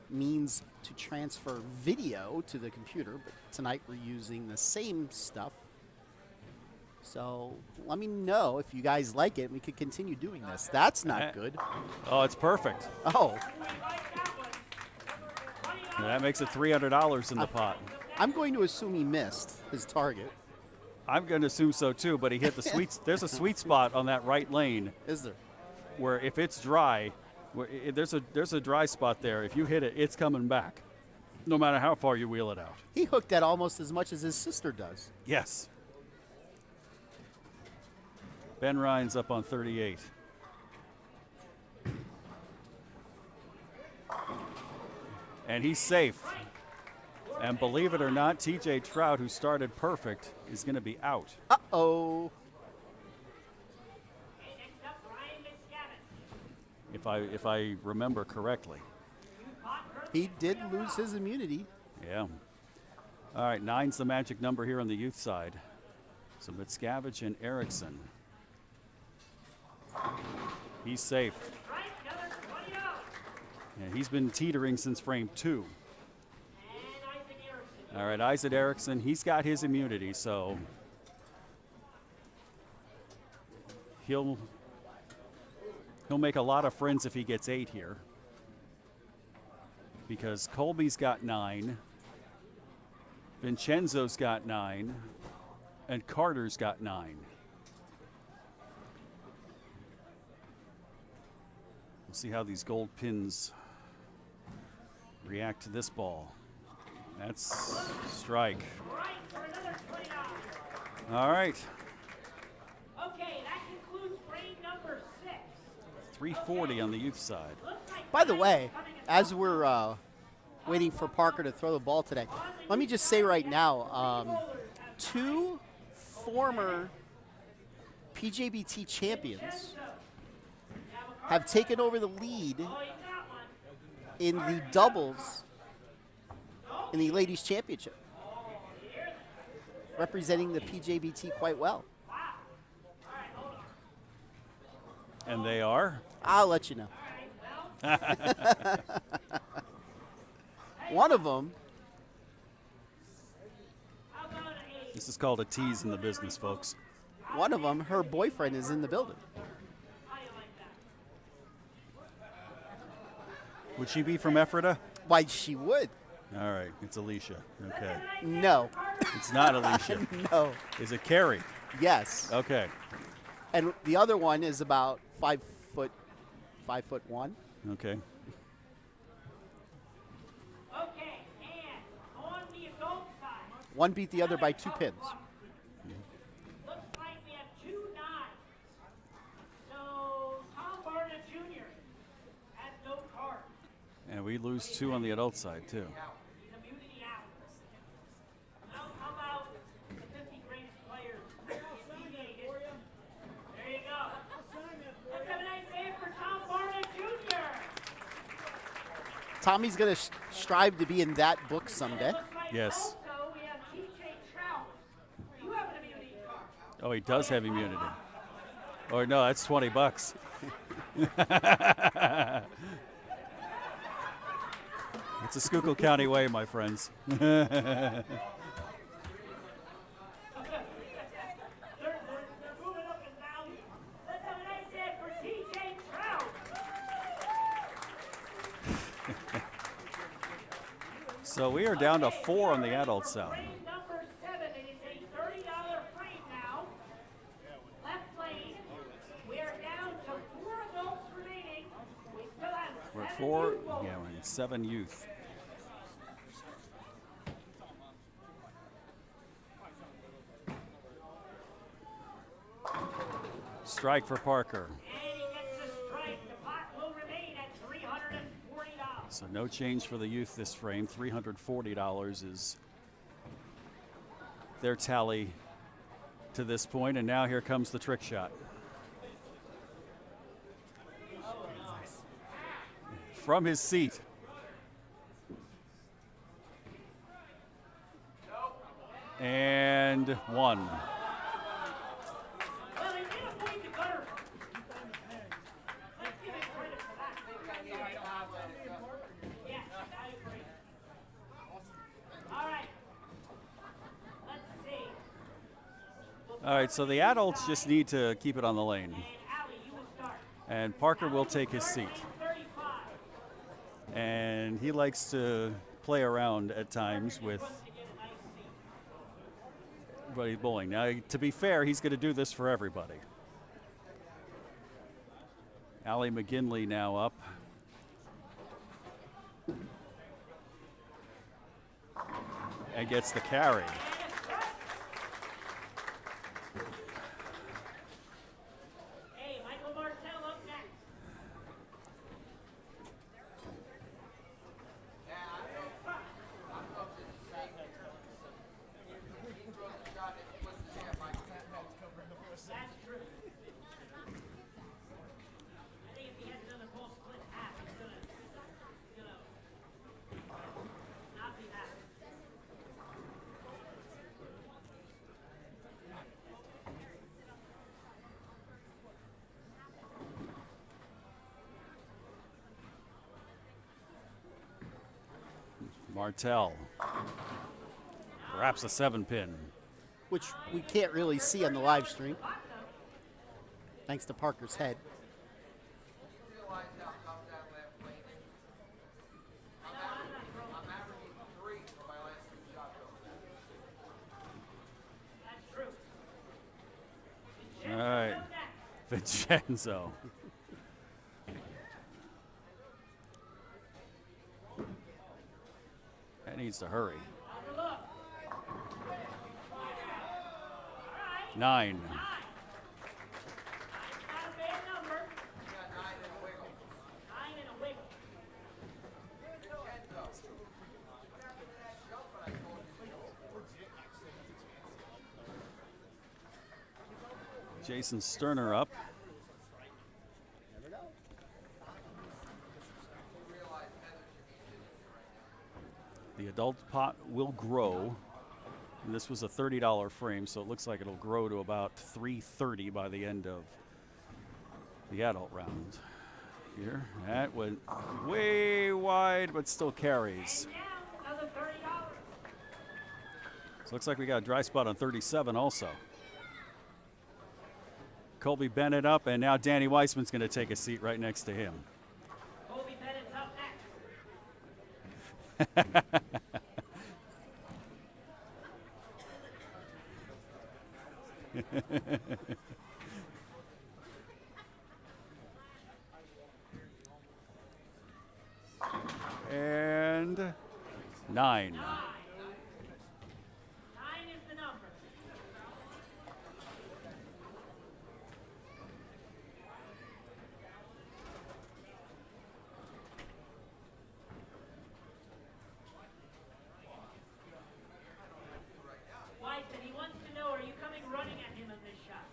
means to transfer video to the computer, but tonight we're using the same stuff. So let me know if you guys like it. We could continue doing this. That's not good. Oh, it's perfect. Oh, That makes it $300 in the pot. I'm going to assume he missed his target. I'm going to assume so too, but he hit the sweet. There's a sweet spot on that right lane Is there? where if it's dry, there's a dry spot there. If you hit it, it's coming back, no matter how far you wheel it out. He hooked that almost as much as his sister does. Yes. Ben Ryan's up on 38. And he's safe. And believe it or not, TJ Trout, who started perfect, is going to be out. Uh-oh. If I remember correctly. He did lose his immunity. Yeah. All right, 9's the magic number here on the youth side. So Mitscavige and Erickson. He's safe. And he's been teetering since frame 2. All right, Isaac Erickson, he's got his immunity, so he'll make a lot of friends if he gets 8 here. Because Colby's got 9, Vincenzo's got 9, and Carter's got 9. We'll see how these gold pins react to this ball. That's strike. All right. Okay, that concludes frame number 6. 340 on the youth side. By the way, as we're waiting for Parker to throw the ball today, let me just say right now, 2 former PJBT champions have taken over the lead in the doubles in the ladies championship, representing the PJBT quite well. And they are? I'll let you know. One of them, This is called a tease in the business, folks. her boyfriend is in the building. Would she be from Ephrata? Why, she would. All right, it's Alicia. Okay. No. It's not Alicia. No. Is it Carrie? Yes. Okay. And the other one is about 5'1". Okay. Okay, and on the adult side, One beat the other by 2 pins. looks like we have 2 9s. So Tom Barnett Jr. has no card. And we lose 2 on the adult side, too. He's immunity out. Now how about the 50 greatest players in PGA history? There you go. Let's have a nice day for Tom Barnett Jr. Tommy's going to strive to be in that book someday. Looks like Yes. also we have TJ Trout. You have an immunity card. Oh, he does have immunity. Or no, that's $20. It's a Schuylkill County way, my friends. They're moving up in value. Let's have a nice day for TJ Trout. So we are down to 4 on the adult side. Frame number 7, it is a $30 frame now. Left lane, we are down to 4 adults remaining. We still have We're at 7 4, youth bowlers. yeah, we're at 7 youth. Strike for Parker. And he gets the strike. The pot will remain at $340. So no change for the youth this frame. $340 is their tally to this point, and now here comes the trick shot. From his seat. And 1. Well, he did avoid the gutter. Let's give him credit for that. Yes, I agree. All right. Let's see. All right, so the adults just need to keep it on the lane. And Allie, you will start. And Parker will take his seat. 35. And he likes to play around at times with everybody bowling. Now, to be fair, he's going to do this for everybody. Allie McGinley now up. And gets the carry. Hey, Michael Martell up next. That's true. I think if he had another ball split half, he's gonna not be happy. Martell. Perhaps a 7-pin. which we can't really see on the live stream, thanks to Parker's head. That's true. All right. Vincenzo. That needs to hurry. 9. Not a bad number. 9 and a wiggle. Jason Sterner up. The adult pot will grow. And this was a $30 frame, so it looks like it'll grow to about $330 by the end of the adult round. Here, that went way wide, but still carries. Now, another $30. So looks like we got a dry spot on 37 also. Colby Bennett up, and now Danny Weissman's going to take a seat right next to him. Colby Bennett's up next. And 9. 9 is the number. White, and he wants to know, are you coming running at him on this shot?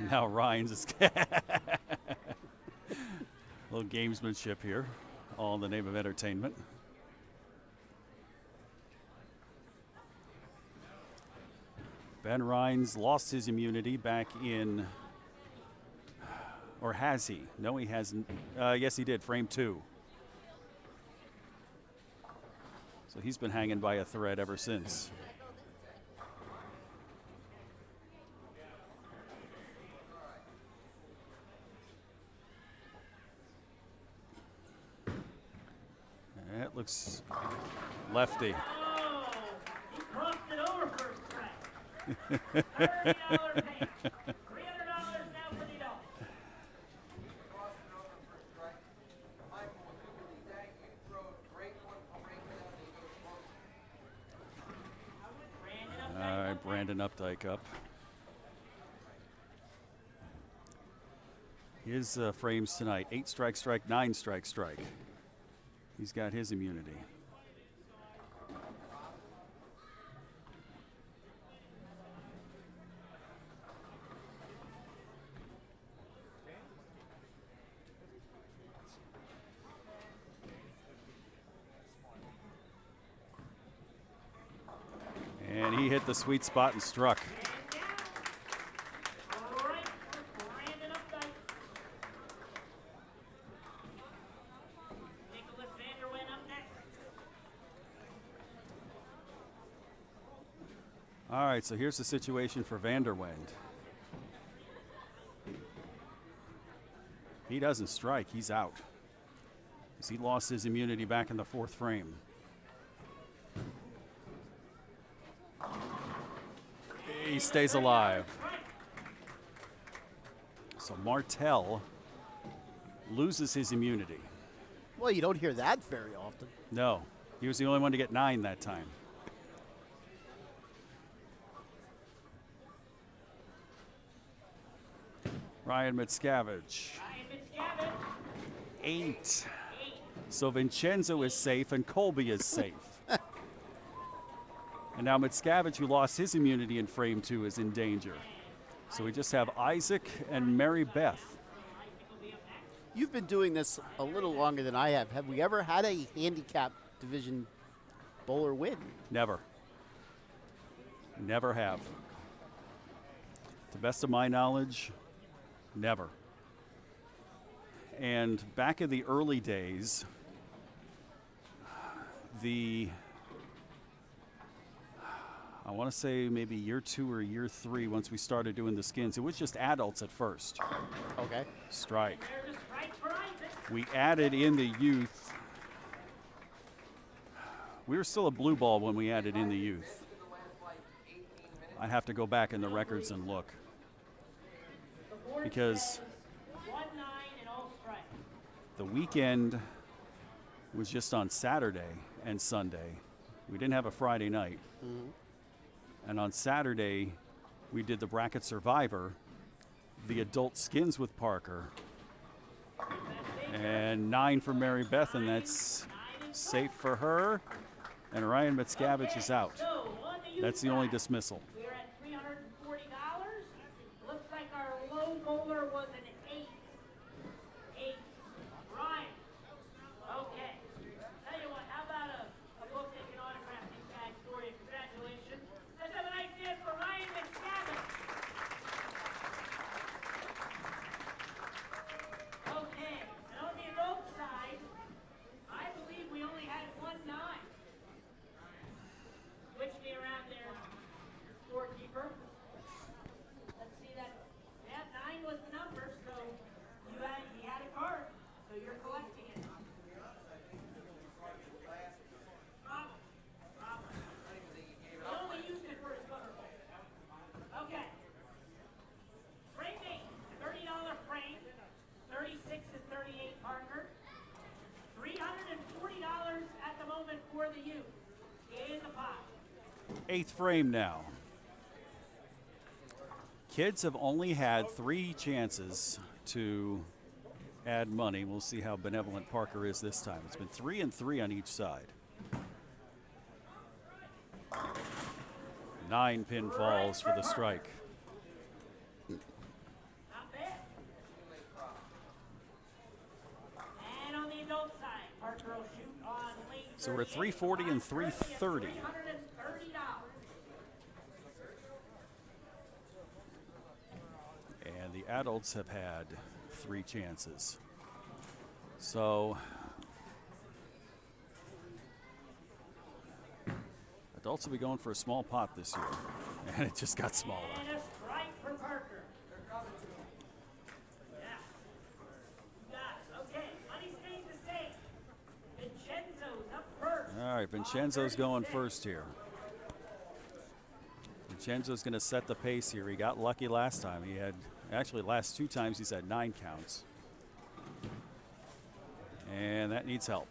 Now Ryan's is little gamesmanship here, all in the name of entertainment. Ben Rhines lost his immunity back in, or has he? No, he hasn't. Yes, he did, frame 2. So he's been hanging by a thread ever since. Looks lefty. Oh, he crossed it over for a strike. $30 pay. $300 now for the adults. All right, Brandon Updike up. His frames tonight, 8 strike, strike, 9 strike, strike. He's got his immunity. And he hit the sweet spot and struck. Right for Brandon Updike. Nicholas Vanderwen up next. All right, so here's the situation for Vanderwend. He doesn't strike, he's out. 'Cause he lost his immunity back in the 4th frame. He stays alive. So Martell loses his immunity. Well, you don't hear that very often. No, he was the only one to get 9 that time. Ryan Mitscavige, Ryan Fitzgabbett. 8. So Vincenzo is safe and Colby is safe. And now Mitscavige, who lost his immunity in frame 2, is in danger. So we just have Isaac and Mary Beth. You've been doing this a little longer than I have. Have we ever had a handicap division bowler win? Never. Never have. To the best of my knowledge, never. And back in the early days, I want to say maybe year 2 or year 3, once we started doing the skins, it was just adults at first. Okay. Strike. There's a strike for Isaac. We added in the youth. We were still a blue ball when we added in the youth. I have to go back in the records and look. The board Because says 1-9 and all strike. the weekend was just on Saturday and Sunday. We didn't have a Friday night. And on Saturday, we did the Bracket Survivor, the adult skins with Parker, and 9 for Mary Beth, and that's safe for her. And Ryan Mitscavige is out. So on the youth That's the only side, dismissal. we're at $340. Looks like our low bowler was an 8. 8. Ryan. Okay. Tell you what, how about a book that can autograph these guys for you? Congratulations. Let's have a nice dance for Ryan Fitzgabbett. Okay. And on the adult side, I believe we only had 1-9. Switch me around there, scorekeeper. Let's see that. Yeah, 9 was the number, so he had a card, so you're collecting it. Problem. He only used it for his cover. Okay. Frame 8, $30 frame, 36 and 38 Parker. $340 at the moment for the youth. In the pot. 8th frame now. Kids have only had 3 chances to add money. We'll see how benevolent Parker is this time. It's been 3 and 3 on each side. 9 pinfalls for the strike. Not bad. And on the adult side, Parker will shoot on lane. So we're at 340 and 330. $330. And the adults have had 3 chances. So adults will be going for a small pot this year. And it just got smaller. And a strike for Parker. Yeah. You got it. Okay. Money stays the same. Vincenzo's up right, Vincenzo's going first here. Vincenzo's going to set the pace here. He got lucky last time. He had, actually, last 2 times he's had 9 counts. And that needs help.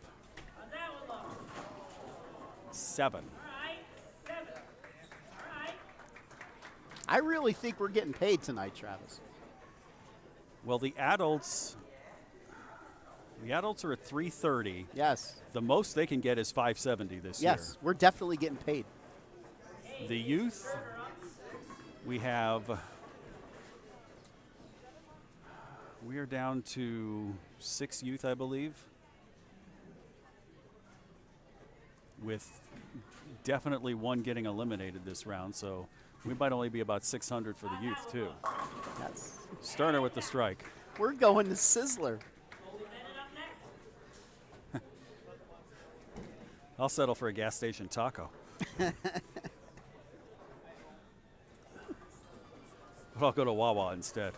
7. I really think we're getting paid tonight, Travis. Well, the adults are at 330. Yes. The most they can get is 570 this year. Yes, we're definitely getting paid. The youth, we are down to 6 youth, I believe, with definitely 1 getting eliminated this round, so we might only be about 600 for the youth, too. Yes. Sterner with the strike. We're going to Sizzler. I'll settle for a gas station taco. But I'll go to Wawa instead.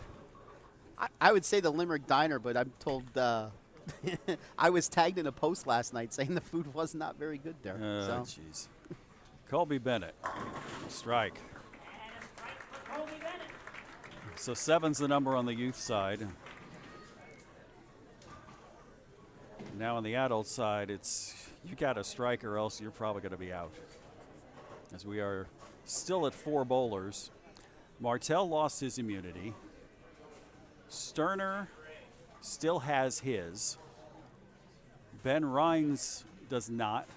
I would say the Limerick Diner, but I'm told I was tagged in a post last night saying the food was not very good there. So. Jeez. Colby Bennett, strike. So 7's the number on the youth side. Now on the adult side, it's you got to strike or else you're probably going to be out. As we are still at 4 bowlers. Martell lost his immunity. Sterner still has his. Ben Rhines does not.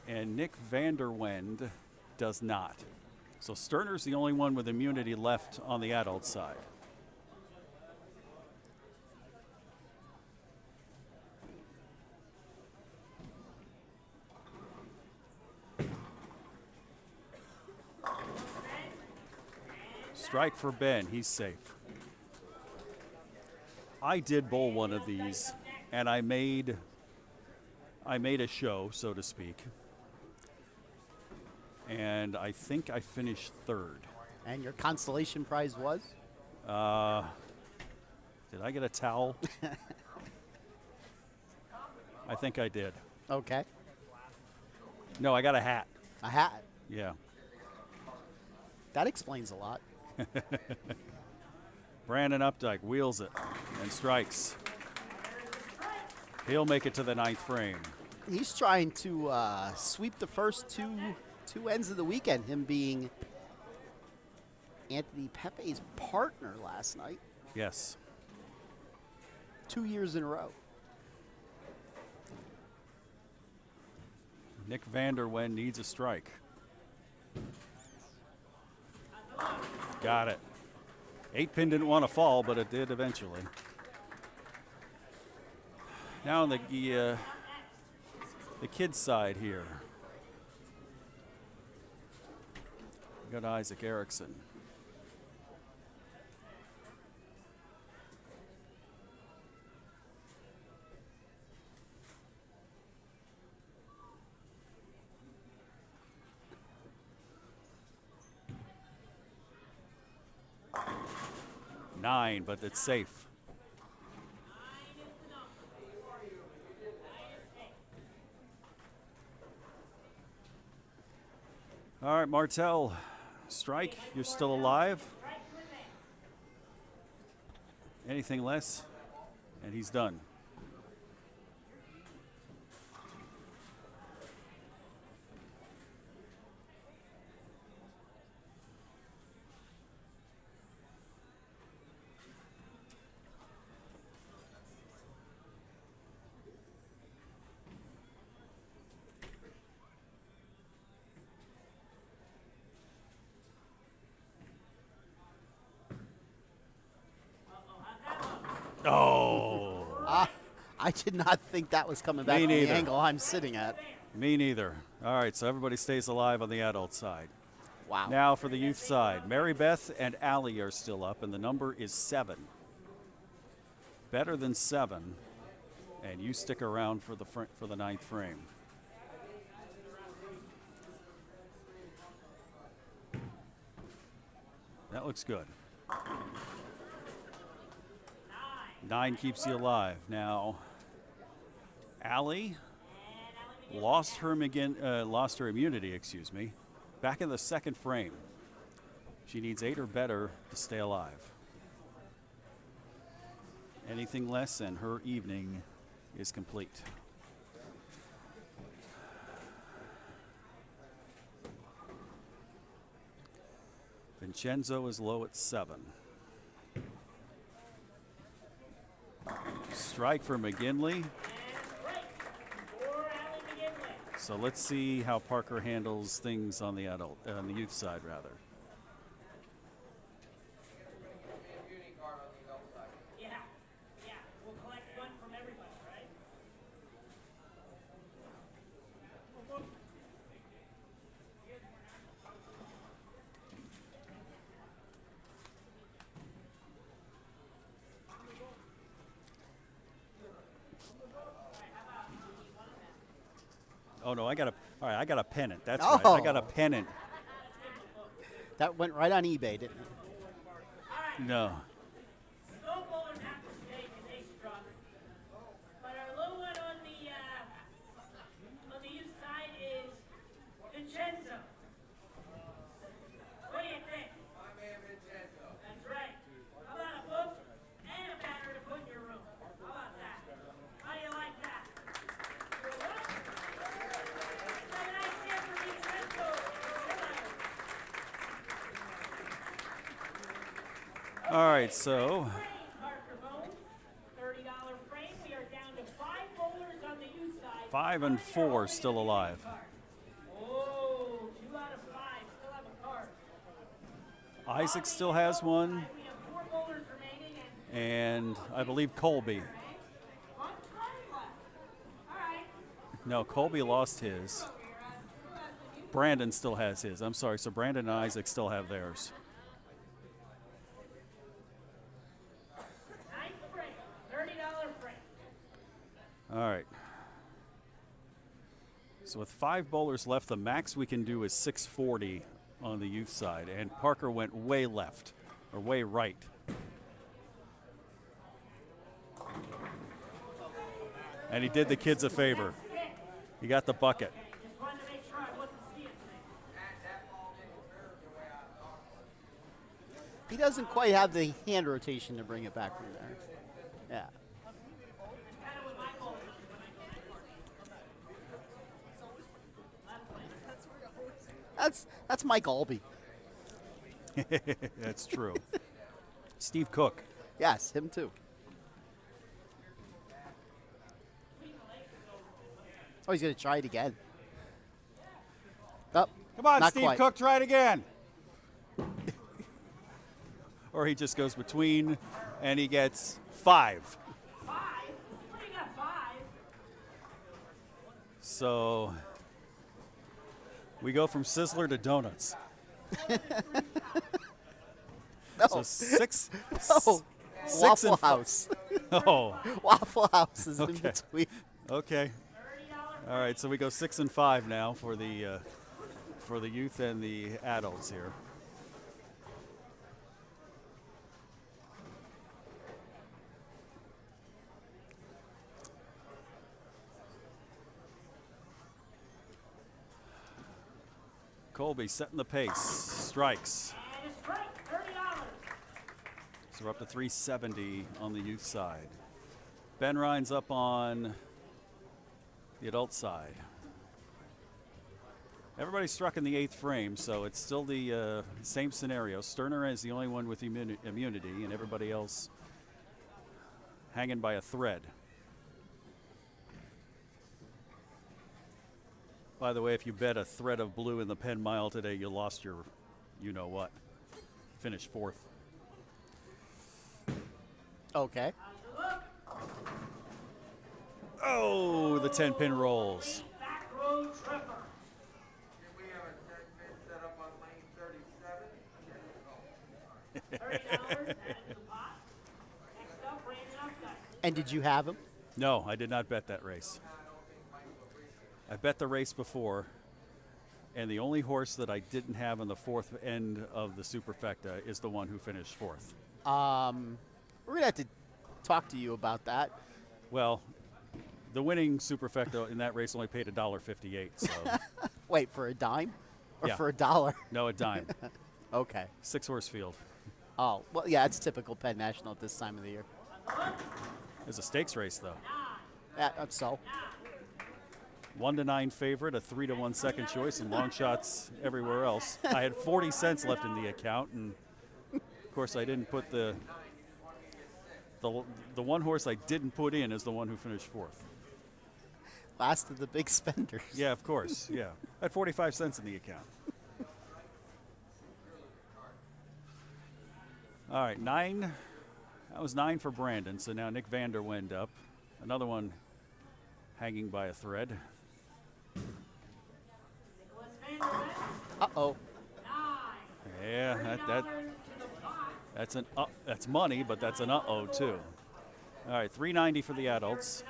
And Nick Vanderwende does not. So Sterner's the only one with immunity left on the adult side. Strike for Ben, he's safe. I did bowl one of these, and I made a show, so to speak. And I think I finished 3rd. And your consolation prize was? Did I get a towel? I think I did. Okay. No, I got a hat. A hat. Yeah. That explains a lot. Brandon Updike wheels it and strikes. He'll make it to the 9th frame. He's trying to sweep the first two ends of the weekend, him being Anthony Pepe's partner last night. Yes. 2 years in a row. Nick Vanderwende needs a strike. Got it. 8-pin didn't want to fall, but it did eventually. Now on the kids' side here. We got Isaac Erickson. Nine, but it's safe. All right, Martell, strike. You're still alive. Anything less, and he's done. Oh. I did not think that was coming back Me from the neither. angle I'm sitting at. Me neither. All right, so everybody stays alive on the adult side. Wow. Now for the youth side, Mary Beth and Allie are still up, and the number is 7. Better than 7, and you stick around for the 9th frame. That looks good. 9 keeps you alive. Now, Allie lost her immunity, excuse me, back in the second frame. She needs 8 or better to stay alive. Anything less and her evening is complete. Vincenzo is low at 7. Strike for McGinley. So let's see how Parker handles things on the youth side, rather. Yeah, we'll collect one from everybody, right? Oh no, I got a pennant. That's right. I got a Oh. pennant. That went right on eBay, didn't it? No. Snow bowlers have to stay because they struck. But our low one on the youth side is Vincenzo. What do you think? My man Vincenzo. That's right. How about a book and a banner to put in your room? How about that? How do you like that? You're what? Have a nice day for Vincenzo. All right, so Parker Bone, $30 frame. We are down to 5 bowlers on the youth side. 5 and 4 still alive. Oh, 2 out of 5 still have a card. Isaac still has one, We have 4 bowlers remaining and and I believe Colby. 1 card left. All right. No, Colby lost his. Brandon still has his. I'm sorry. So Brandon and Isaac still have theirs. Ninth frame, $30 frame. All right. So with 5 bowlers left, the max we can do is 640 on the youth side, and Parker went way left or way right. And he did the kids a favor. He got the bucket. Just wanted to make sure I wasn't seeing things. He doesn't quite have the hand rotation to bring it back from there. Yeah. Kind of what my goal is. That's Mike Albee. That's true. Steve Cook. Yes, him too. Oh, he's going to try it again. Oh, Come on, not Steve quite. Cook, try it again. Or he just goes between and he gets 5. 5? What do you got, 5? So we go from Sizzler to donuts. No. So 6. Oh, 6 Waffle and fi- House. Oh, Waffle House is in Okay. between. okay. All right, so we go 6 and 5 now for the youth and the adults here. Colby setting the pace. Strikes. And a strike, $30. So we're up to 370 on the youth side. Ben Ryan's up on the adult side. Everybody struck in the 8th frame, so it's still the same scenario. Sterner is the only one with immunity, and everybody else hanging by a thread. By the way, if you bet a thread of blue in the Penn Mile today, you lost your you-know-what. Finished 4th. Okay. Oh, the 10-pin rolls. Back row tripper. We have a 10-pin set up on lane 37. $30 added to the pot. Next up, Brandon Updike. And did you have him? No, I did not bet that race. I bet the race before, and the only horse that I didn't have on the 4th end of the Superfecta is the one who finished 4th. We're going to have to talk to you about that. Well, The winning superfecta in that race only paid $1.58. So Wait, for a dime? Or Yeah. for a dollar? no, a dime. Okay. 6-horse field. Oh, well, yeah, it's typical Penn National at this time of the year. It's a stakes race though. That's so. 1-9 favorite, a 3-1 second choice, and long shots everywhere else. I had 40 cents left in the account, and of course I didn't put the one horse I didn't put in is the one who finished fourth. Last of the big spenders. Yeah, of course. Yeah, I had 45 cents in the account. All right, 9. That was 9 for Brandon. So now Nick Vander Wend up. Another one hanging by a thread. Uh-oh. Yeah, that's money, but that's an uh-oh too. All right, $3.90 for the adults.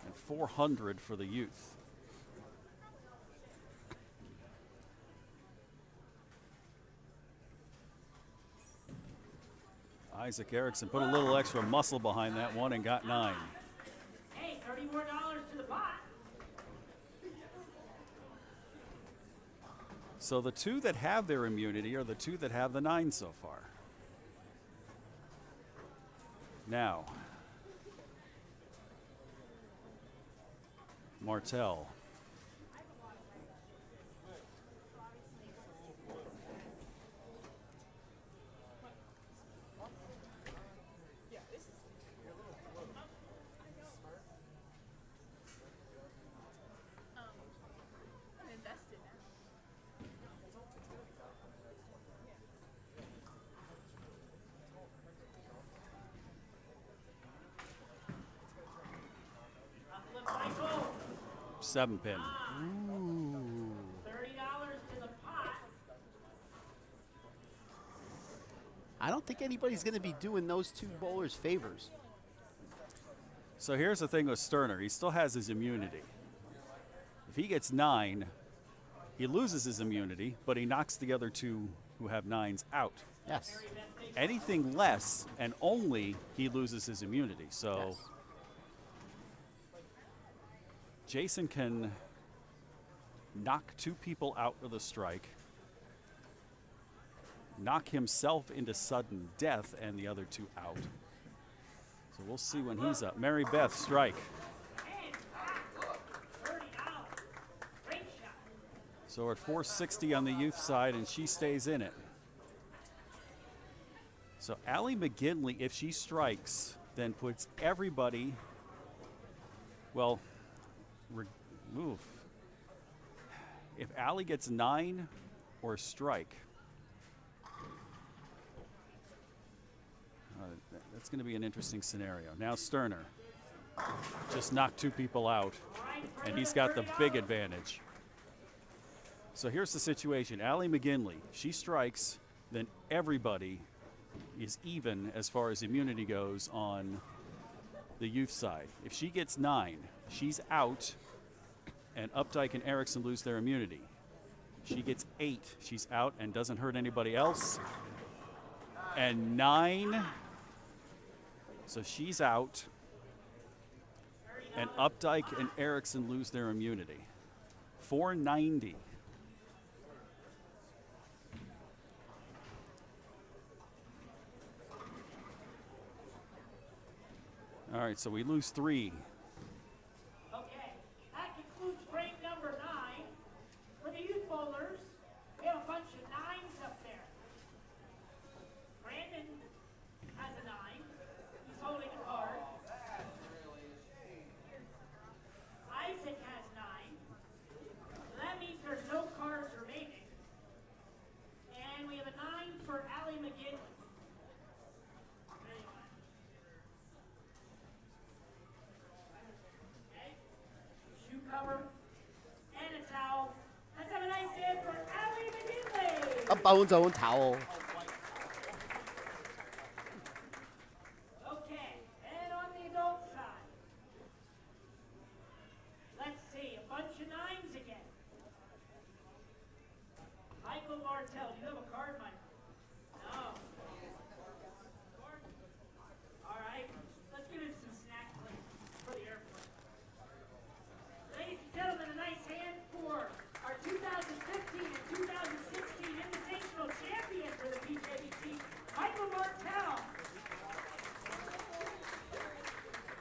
And $400 for the youth. Isaac Erickson put a little extra muscle behind that one and got 9. Hey, $30 more to the pot. So the two that have their immunity are the two that have the 9 so far. Now, Martell. Michael, 7-pin. $30 to the pot. I don't think anybody's going to be doing those two bowlers favors. So here's the thing with Sterner. He still has his immunity. If he gets 9, he loses his immunity, but he knocks the other two who have 9s out. Yes. Anything less, and only he loses his immunity. So Yes. Jason can knock 2 people out with a strike, knock himself into sudden death, and the other 2 out. So we'll see when he's up. Mary Beth, strike. $30. Great shot. So we're at 460 on the youth side, and she stays in it. So Allie McGinley, if she strikes, then puts everybody, well, move. If Allie gets 9 or strike, that's going to be an interesting scenario. Now Sterner just knocked 2 people out, and he's got the big advantage. So here's the situation. Allie McGinley, if she strikes, then everybody is even as far as immunity goes on the youth side. If she gets 9, she's out, and Updike and Erickson lose their immunity. If she gets 8, she's out and doesn't hurt anybody else. And 9, so she's out, and Updike and Erickson lose their immunity. 490. All right, so we lose 3. Okay, that concludes frame number 9. For the youth bowlers, we have a bunch of 9s up there. Brandon has a 9. He's holding a card. Isaac has 9. So that means there's no cards remaining. And we have a 9 for Allie McGinley. Okay. Shoe cover and a towel. Let's have a nice day for Allie McGinley. A bone's own towel. Okay, and on the adult side, let's see, a bunch of 9s again. Martell. Do you have a card, Mike? No. All right. Let's give it some snack plates for the airplane. Ladies and gentlemen, a nice hand for our 2015 and 2016 Invitational Champion for the PJBT, Michael Martell.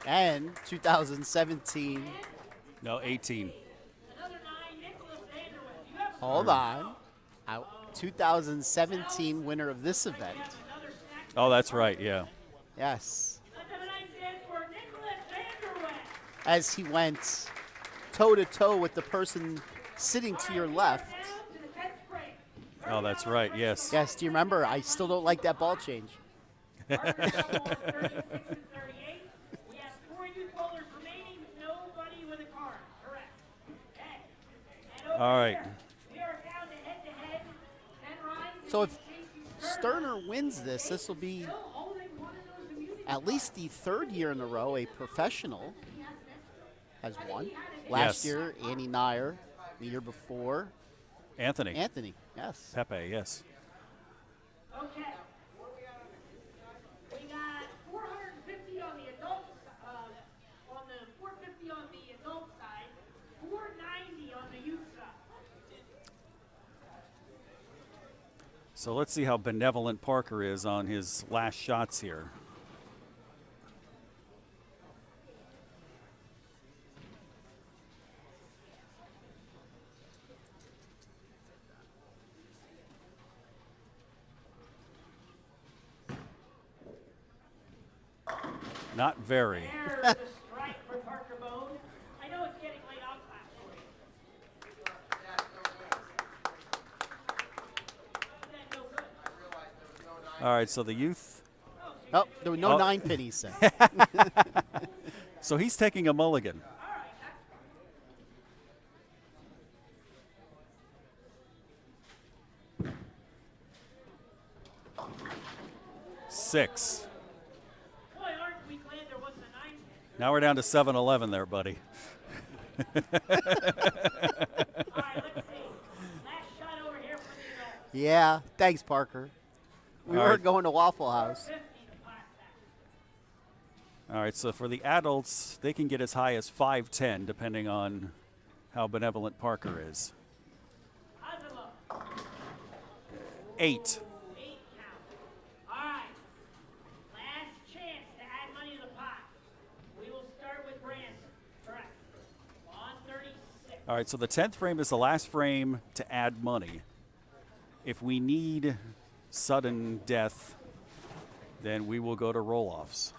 And 2017. No, 18. Another 9, Nicholas Vanderwell. Do you have a Hold on. 2017 winner of this event. another snack? Oh, that's right. Yeah. Yes. Let's have a nice hand for Nicholas Vanderwell. As he went toe to toe with the person sitting to your left. Down to the 10th frame. Oh, that's right. Yes. Yes, do you remember? I still don't like that ball change. Partner number 36 and 38. We have 4 youth bowlers remaining, nobody with a card. Correct. Okay. And over All right. here, we are down to head-to-head. Ken Ryan So if and Casey Sterner wins this will be still holding one of those immunity. at least the third year in a row a professional has won. Last Yes. year, Annie Nair. The year before, Anthony. Anthony. Yes. Pepe, yes. Okay. We got 450 on the adult, on the 450 on the adult side, 490 on the youth side. So let's see how benevolent Parker is on his last shots here. Not very. There's the strike for Parker Bone. I know it's getting late. I'll clap for you. That no good. All right, so the youth. Oh, there were no Oh. 9 pennies sent. So he's taking a mulligan. 6. Boy, aren't we glad there wasn't a 9 pin. Now we're down to 7-11 there, buddy. All right, let's see. Last shot over here for the adults. Yeah. Thanks, Parker. We All were right. going to Waffle House. 50 to class that. All right, so for the adults, they can get as high as 5-10, depending on how benevolent Parker is. Oslo, 8. 8 count. All right. Last chance to add money to the pot. We will start with Brandon. Correct. On 36. All right, so the 10th frame is the last frame to add money. If we need sudden death, then we will go to roll-offs.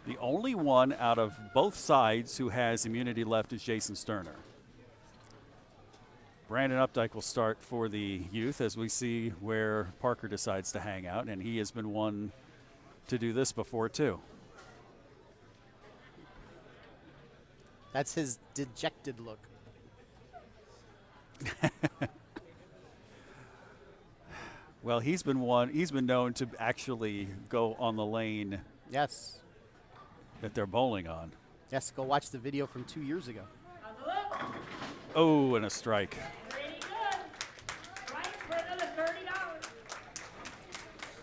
The only one out of both sides who has immunity left is Jason Sterner. Brandon Updike will start for the youth as we see where Parker decides to hang out, and he has been one to do this before too. That's his dejected look. Well, he's been known to actually go on the lane Yes. that they're bowling on. Yes, go watch the video from 2 years ago. Oslo, Oh, and a strike. pretty good. Strike for another $30.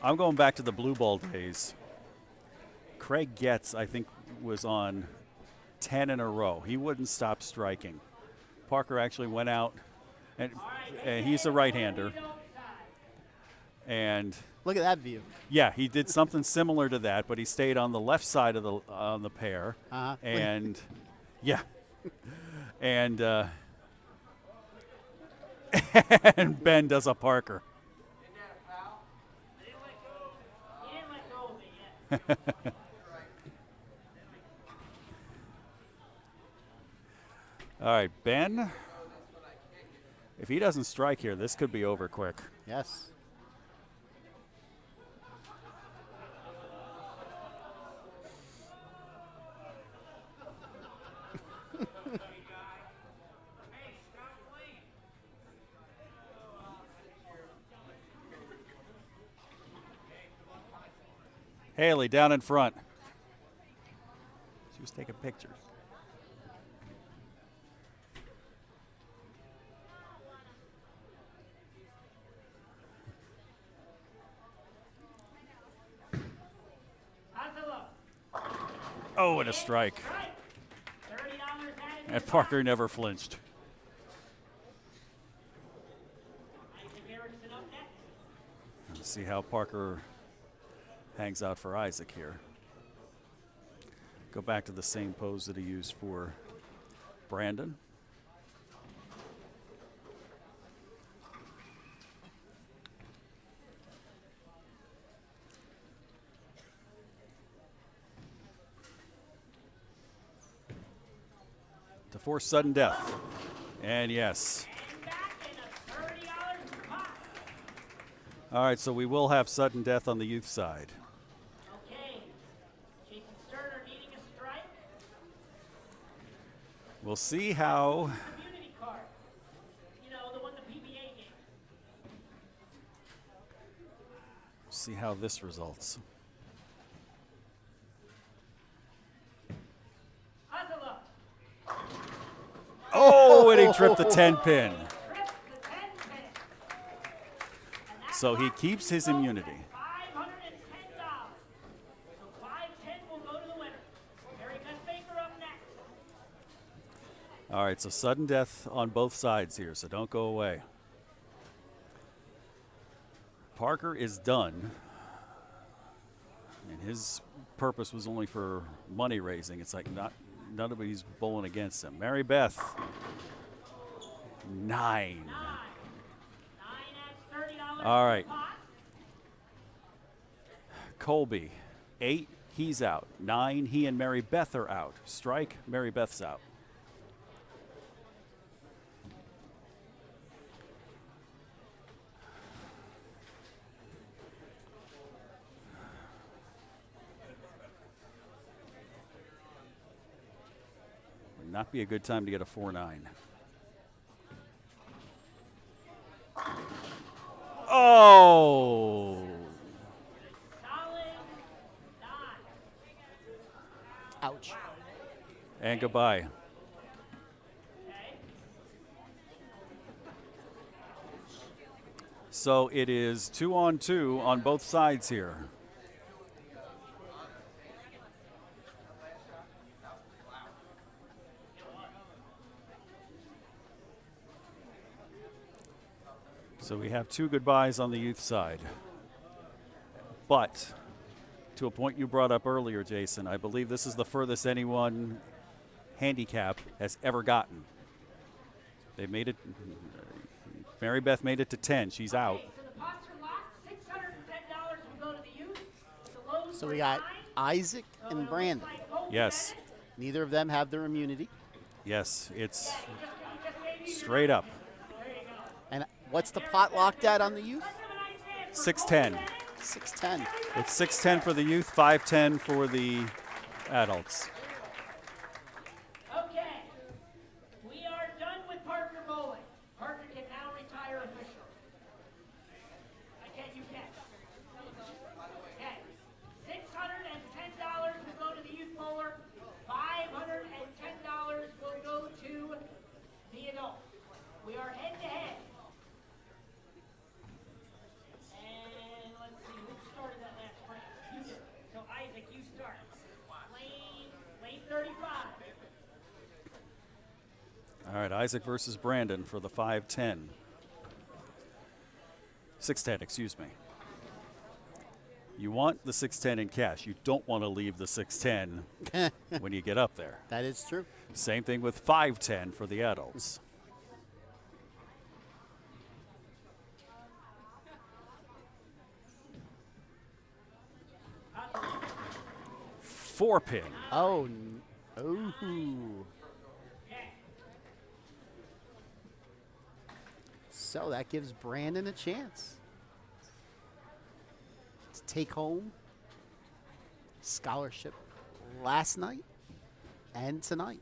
I'm going back to the blue ball days. Craig Getz, I think, was on 10 in a row. He wouldn't stop striking. Parker actually went out, and he's a right-hander. And Look at that view. yeah, he did something similar to that, but he stayed on the left side of the pair. Uh-huh. And yeah, and and Ben does a Parker. He didn't let go of it yet. All right, Ben. If he doesn't strike here, this could be over quick. Yes. Haley down in front. She was taking pictures. Oh, and a strike. $30 added. And Parker never flinched. Isaac Erickson up next. Let's see how Parker hangs out for Isaac here. Go back to the same pose that he used for Brandon. To force sudden death. And yes. And back in a $30 pot. All right, so we will have sudden death on the youth side. Okay. Jason Sterner needing a strike. We'll see how Community card. You know, the one the PBA gave. this results. Azala. Oh, and he tripped the 10 pin. Trips the 10 pin. And that's So he keeps his immunity. $510. So 510 will go to the winner. Mary Beth Baker up next. All right, so sudden death on both sides here, so don't go away. Parker is done. And his purpose was only for money raising. It's like nobody's bowling against him. Mary Beth, 9. 9 adds $30. All right. to the pot. Colby, 8, he's out. 9, he and Mary Beth are out. Strike, Mary Beth's out. Would not be a good time to get a 4-9. Oh! Solid 9. Ouch. And goodbye. Okay. So it is 2-on-2 on both sides here. So we have 2 goodbyes on the youth side. But to a point you brought up earlier, Jason, I believe this is the furthest anyone handicap has ever gotten. They made it. Mary Beth made it to 10. She's out. Okay, so the pots are locked. $610 will go to the youth. The lows So were we got 9. Isaac So it and looks Brandon. like Colby Yes. had it. Neither of them have their immunity. Yes, it's He just gave you straight up. There you go. And what's the pot locked at on the youth? Let's have a nice hand for 610. Colby Bennett. 610. It's 610 for the youth, 510 for the adults. Okay. We are done with Parker bowling. Parker can now retire officially. You can. Okay. $610 will go to the youth bowler. $510 will go to the adult. We are head to head. And let's see, who started that last frame? You did. So Isaac, you start. Lane 35. All right, Isaac versus Brandon for the 510. 610, excuse me. You want the 610 in cash. You don't want to leave the 610 when you get up there. That is true. Same thing with 510 for the adults. Four pin. Oh. Ooh. So that gives Brandon a chance to take home scholarship last night and tonight.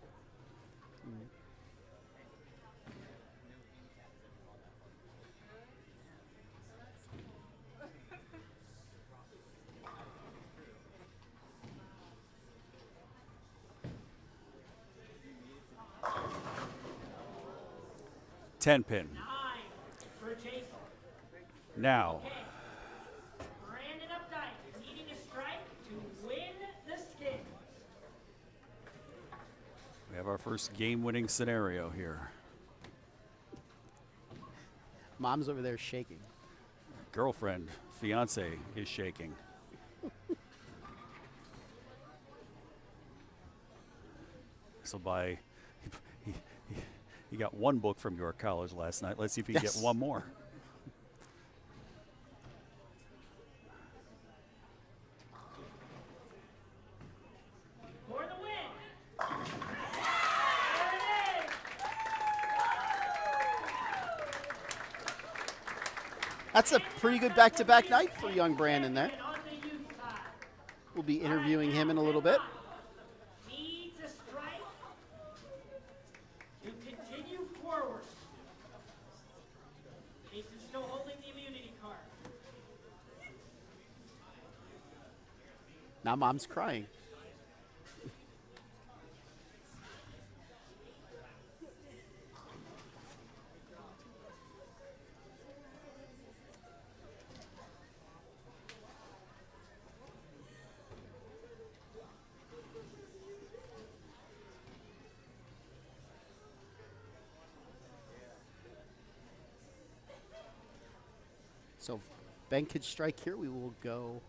Ten pin. 9 for Jason. Now, Brandon up dice, needing a strike to win the skins. We have our first game-winning scenario here. Mom's over there shaking. Girlfriend, fiance is shaking. So he got one book from York College last night. Let's see if he can Yes. get one more. For the win. There it is. That's a pretty good back-to-back night for young Brandon there. And on the youth side. We'll be interviewing him in a little bit. Needs a strike to continue forward. Jason's still holding the immunity card. Now Mom's crying. So if Ben could strike here, we will go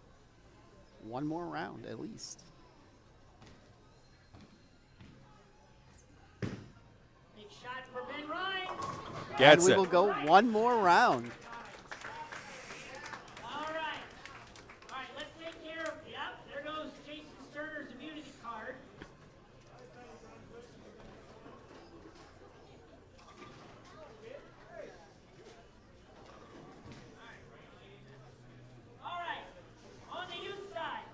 one more round at least. Big shot for Ben Ryan. Gets and we it. will go one more round. All right. All right, let's take care of, yep, there goes Jason Sterner's immunity card. All right, on the youth side,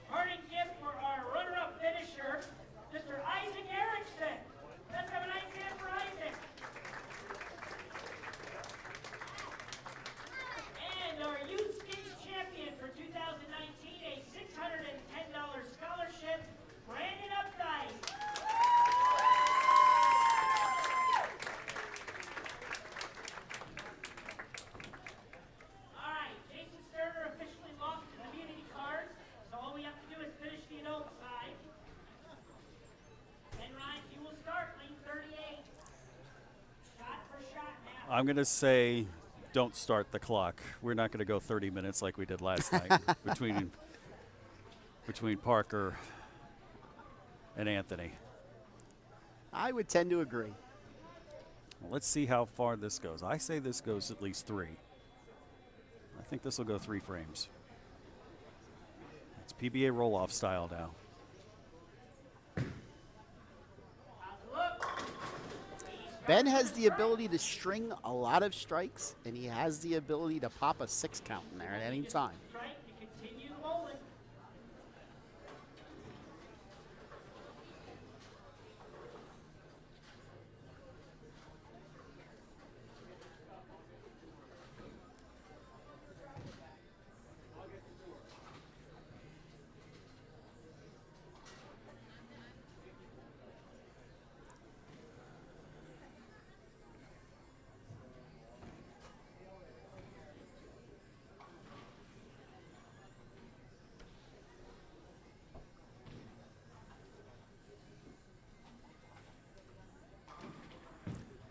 parting gift for our runner-up finisher, Mr. Isaac Erickson. Let's have a nice hand for Isaac. And our youth skates champion for 2019, a $610 scholarship, Brandon Updike. All right, Jason Sterner officially lost his immunity card, so all we have to do is finish the adult side. And Ryan, you will start lane 38. Shot for shot now. I'm going to say don't start the clock. We're not going to go 30 minutes like we did last night between Parker and Anthony. I would tend to agree. Let's see how far this goes. I say this goes at least 3. I think this will go 3 frames. It's PBA roll-off style now. Ben has the ability to string a lot of strikes, and he has the ability to pop a 6 count in there at any time. Strike to continue bowling.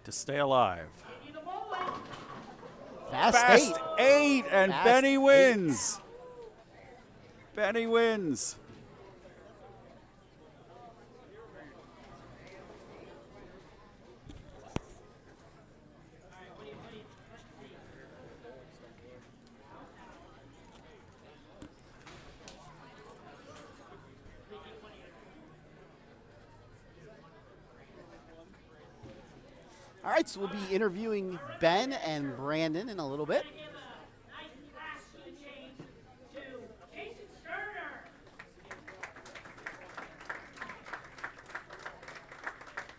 To stay alive. Continue the bowling. Fast, Fast 8, and Fast Benny 8. wins. Benny wins. All right, so we'll be interviewing Ben and Brandon in a little bit. Give a nice class change to Jason Sterner.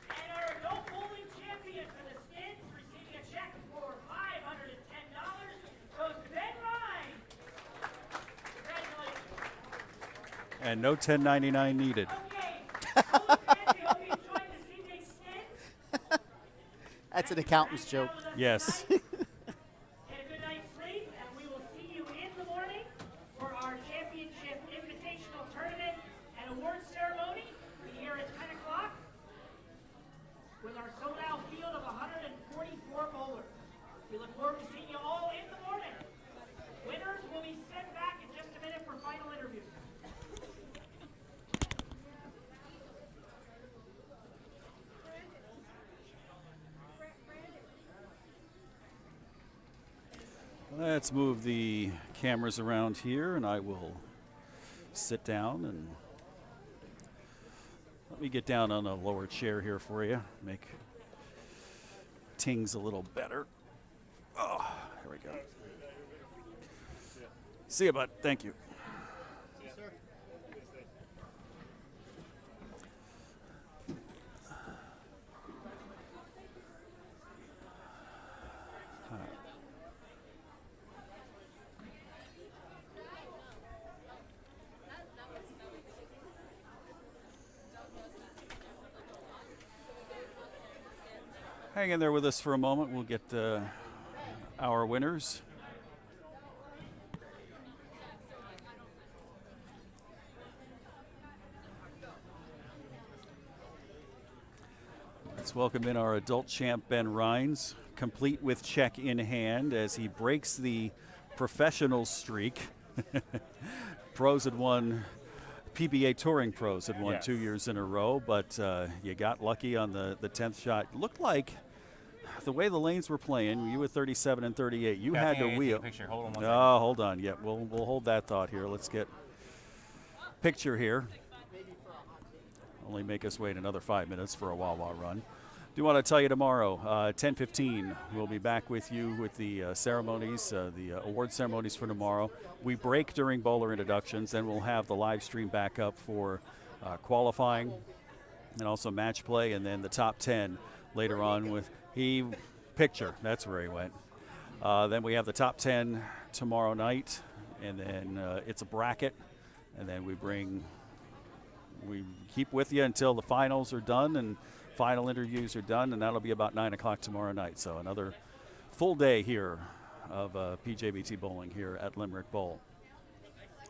And our adult bowling champion for the Skins, receiving a check for $510, goes to Ben Ryan. Congratulations. And no 1099 needed. Okay. Bowling fans, we hope you enjoyed this evening's Skins. That's an accountant's joke. Yes. Get a good night's sleep, and we will see you in the morning for our championship invitational tournament and awards ceremony. We're here at 10 o'clock. Let's move the cameras around here, and I will sit down and let me get down on a lower chair here for you. Make tings a little better. Oh, here we go. See you, bud. Thank you. Hang in there with us for a moment. We'll get our winners. Let's welcome in our adult champ, Ben Rhines, complete with check in hand as he breaks the professional streak. Pros had won, PBA Touring Pros had won 2 years in a row, but you got lucky on the 10th shot. Looked like the way the lanes were playing, you were 37 and 38. You had to wheel. Hold on one Oh, hold on. Yeah, we'll hold that thought here. Let's get picture here. Only make us wait another 5 minutes for a Wawa run. Do want to tell you tomorrow, 10:15, we'll be back with you with the ceremonies, the award ceremonies for tomorrow. We break during bowler introductions, then we'll have the live stream back up for qualifying and also match play, and then the top 10 later on with picture. That's where he went. Then we have the top 10 tomorrow night, and then it's a bracket, and then we keep with you until the finals are done and final interviews are done, and that'll be about 9 o'clock tomorrow night. So another full day here of PJBT bowling here at Limerick Bowl.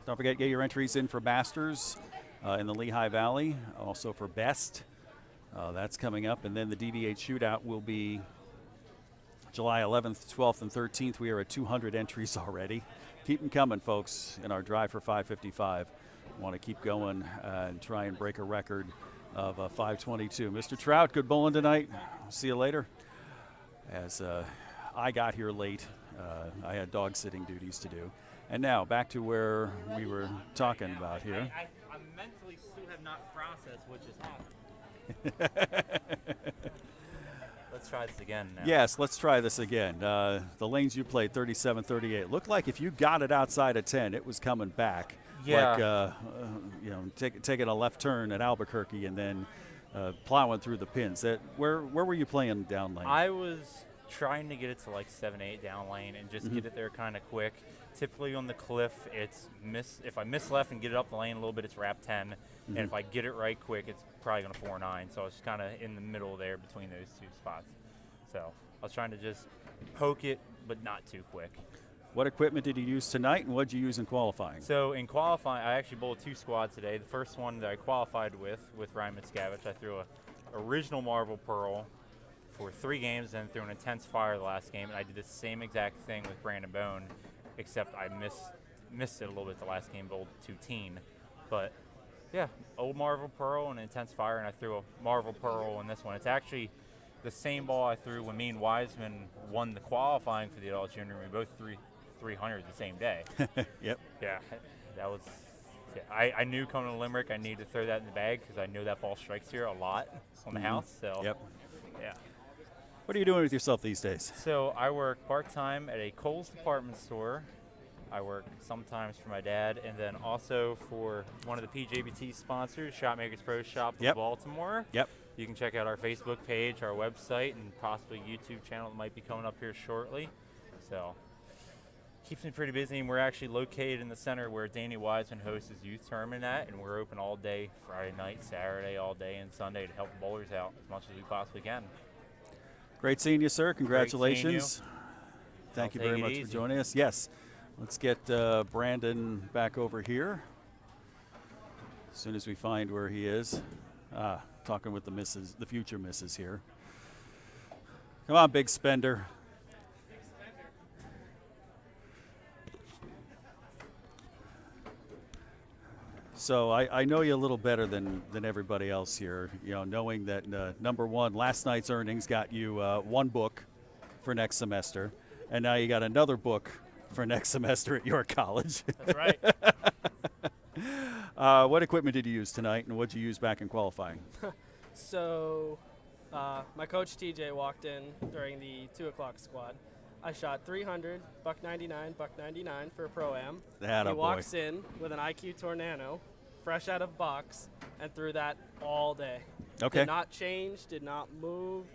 Don't forget, get your entries in for Masters in the Lehigh Valley, also for Best. That's coming up, and then the DV8 shootout will be July 11th, 12th, and 13th. We are at 200 entries already. Keep them coming, folks, in our drive for 555. Want to keep going and try and break a record of 522. Mr. Trout, good bowling tonight. See you later. As I got here late, I had dog sitting duties to do. And now back to where we were talking about here. I mentally still have not processed what just happened. Let's try this again now. Yes, let's try this again. The lanes you played, 37-38. Looked like if you got it outside of 10, it was coming back. Yeah. Like, taking a left turn at Albuquerque and then plowing through the pins. Where were you playing down lane? I was trying to get it to like 7-8 down lane and just get it there kind of quick. Typically on the cliff, it's if I miss left and get it up the lane a little bit, it's wrap 10. And if I get it right quick, it's probably going to 4-9. So I was kind of in the middle there between those two spots. So I was trying to just poke it, but not too quick. What equipment did you use tonight, and what did you use in qualifying? So in qualifying, I actually bowled 2 squads today. The first one that I qualified with Ryan Miscavige, I threw a original Marvel Pearl for 3 games, and threw an Intense Fire the last game. And I did the same exact thing with Brandon Bone, except I missed it a little bit the last game, bowled 2-teen. But yeah, old Marvel Pearl and Intense Fire, and I threw a Marvel Pearl in this one. It's actually the same ball I threw when me and Wiseman won the qualifying for the adult junior. We both threw 300 the same day. Yep. Yeah, that was. Yeah, I knew coming to Limerick I needed to throw that in the bag because I know that ball strikes here a lot on the house. So. Yep. Yeah. What are you doing with yourself these days? So I work part-time at a Kohl's department store. I work sometimes for my dad, and then also for one of the PJBT sponsors, Shopmakers Pro Shop in Baltimore. Yep. You can check out our Facebook page, our website, and possibly YouTube channel that might be coming up here shortly. So keeps me pretty busy, and we're actually located in the center where Danny Wiseman hosts his youth tournament at, and we're open all day, Friday night, Saturday, all day, and Sunday to help bowlers out as much as we possibly can. Great seeing you, sir. Congratulations. Thank you very much for joining us. Yes. Let's get Brandon back over here as soon as we find where he is. Talking with the future missus here. Come on, big spender. So I know you a little better than everybody else here, knowing that number one, last night's earnings got you 1 book for next semester, and now you got another book for next semester at your college. That's right. What equipment did you use tonight, and what did you use back in qualifying? So, my coach TJ walked in during the 2 o'clock squad. I shot 300, buck 99, buck 99 for a pro-am. He walks in with an IQ Tornado, fresh out of box, and threw that all day. Okay. Did not change, did not move.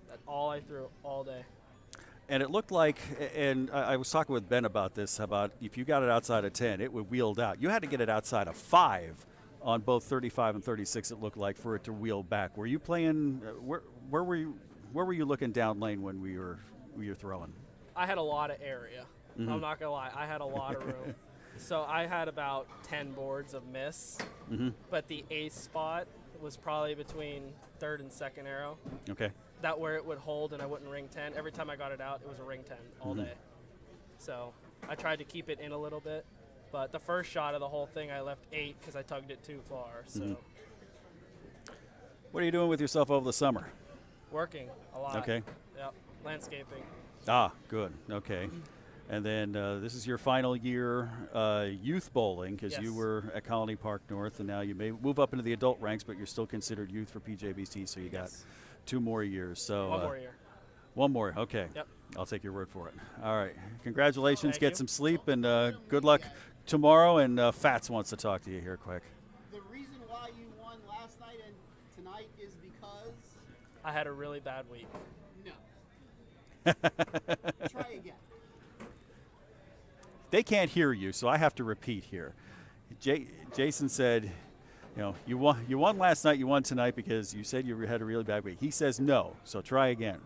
That's all I threw all day. And it looked like, and I was talking with Ben about this, about if you got it outside of 10, it would wheeled out. You had to get it outside of 5 on both 35 and 36, it looked like, for it to wheel back. Were you playing, where were you looking down lane when we were throwing? I had a lot of area. Mm-hmm. I'm not going to lie. I had a lot of room. So I had about 10 boards of miss, Mm-hmm. but the ace spot was probably between third and second arrow. Okay. That where it would hold and I wouldn't ring 10. Every time I got it out, it was a ring 10 all Mm-hmm. day. So I tried to keep it in a little bit. But the first shot of the whole thing, I left 8 because I tugged it too far. So Mm-hmm. What are you doing with yourself over the summer? working a lot. Okay. Yep. Landscaping. Ah, good. Okay. And then this is your final year youth bowling, because you Yes. were at Colony Park North, and now you may move up into the adult ranks, but you're still considered youth for PJBT, so you got Yes. 2 more years. So 1 more year. 1 more. Okay. Yep. I'll take your word for it. All right. Congratulations. Thank Get you. some sleep, and good luck tomorrow. And Fats wants to talk to you here quick. The reason why you won last night and tonight is because I had a really bad week. no. Try again. They can't hear you, so I have to repeat here. Jason said, you won last night, you won tonight because you said you had a really bad week. He says no, so try again.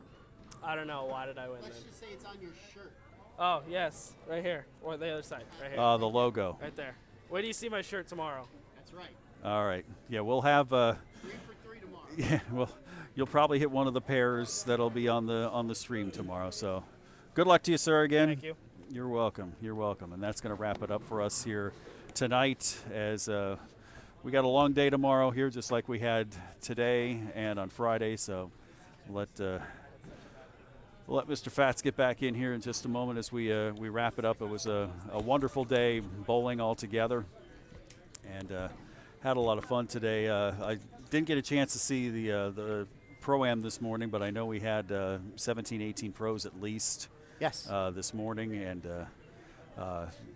I don't know. Why did I win Let's then? just say it's on your shirt. Oh, yes. Right here. Or the other side. Right here. The logo. Right there. Wait do you see my shirt tomorrow? That's right. All right. Yeah, we'll have 3 for 3 tomorrow. yeah, well, you'll probably hit one of the pairs that'll be on the stream tomorrow. So good luck to you, sir, again. Thank you. You're welcome. You're welcome. And that's going to wrap it up for us here tonight, as we got a long day tomorrow here, just like we had today and on Friday. So we'll let Mr. Fats get back in here in just a moment as we wrap it up. It was a wonderful day bowling all together, and had a lot of fun today. I didn't get a chance to see the Pro-Am this morning, but I know we had 17, 18 pros at least. Yes. This morning, and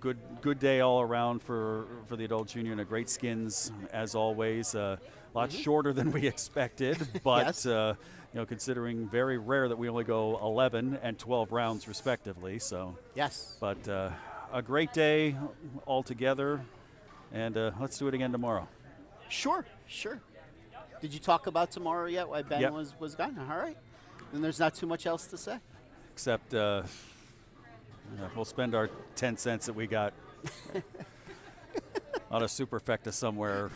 good day all around for the adult junior, and a great skins as always. A lot shorter than we expected, but Yes. considering very rare that we only go 11 and 12 rounds respectively. So Yes. but a great day all together, and let's do it again tomorrow. Sure. Did you talk about tomorrow yet? Why Ben Yep. was gone? All right. Then there's not too much else to say. Except we'll spend our 10 cents that we got on a superfecta somewhere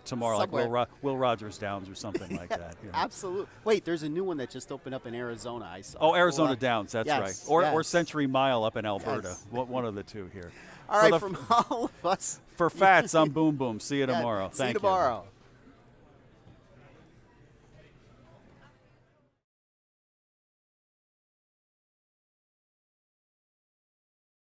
tomorrow, Somewhere. like Will Rogers Downs or something like that. Absolutely. Wait, there's a new one that just opened up in Arizona, I saw. Oh, Arizona Well, Downs, that's yes, right. Or yes. Century Mile up in Alberta. Yes. One of the two here. All For right, the- from all of us. For Fats, I'm Boom Boom. See you tomorrow. See you Thank you. tomorrow.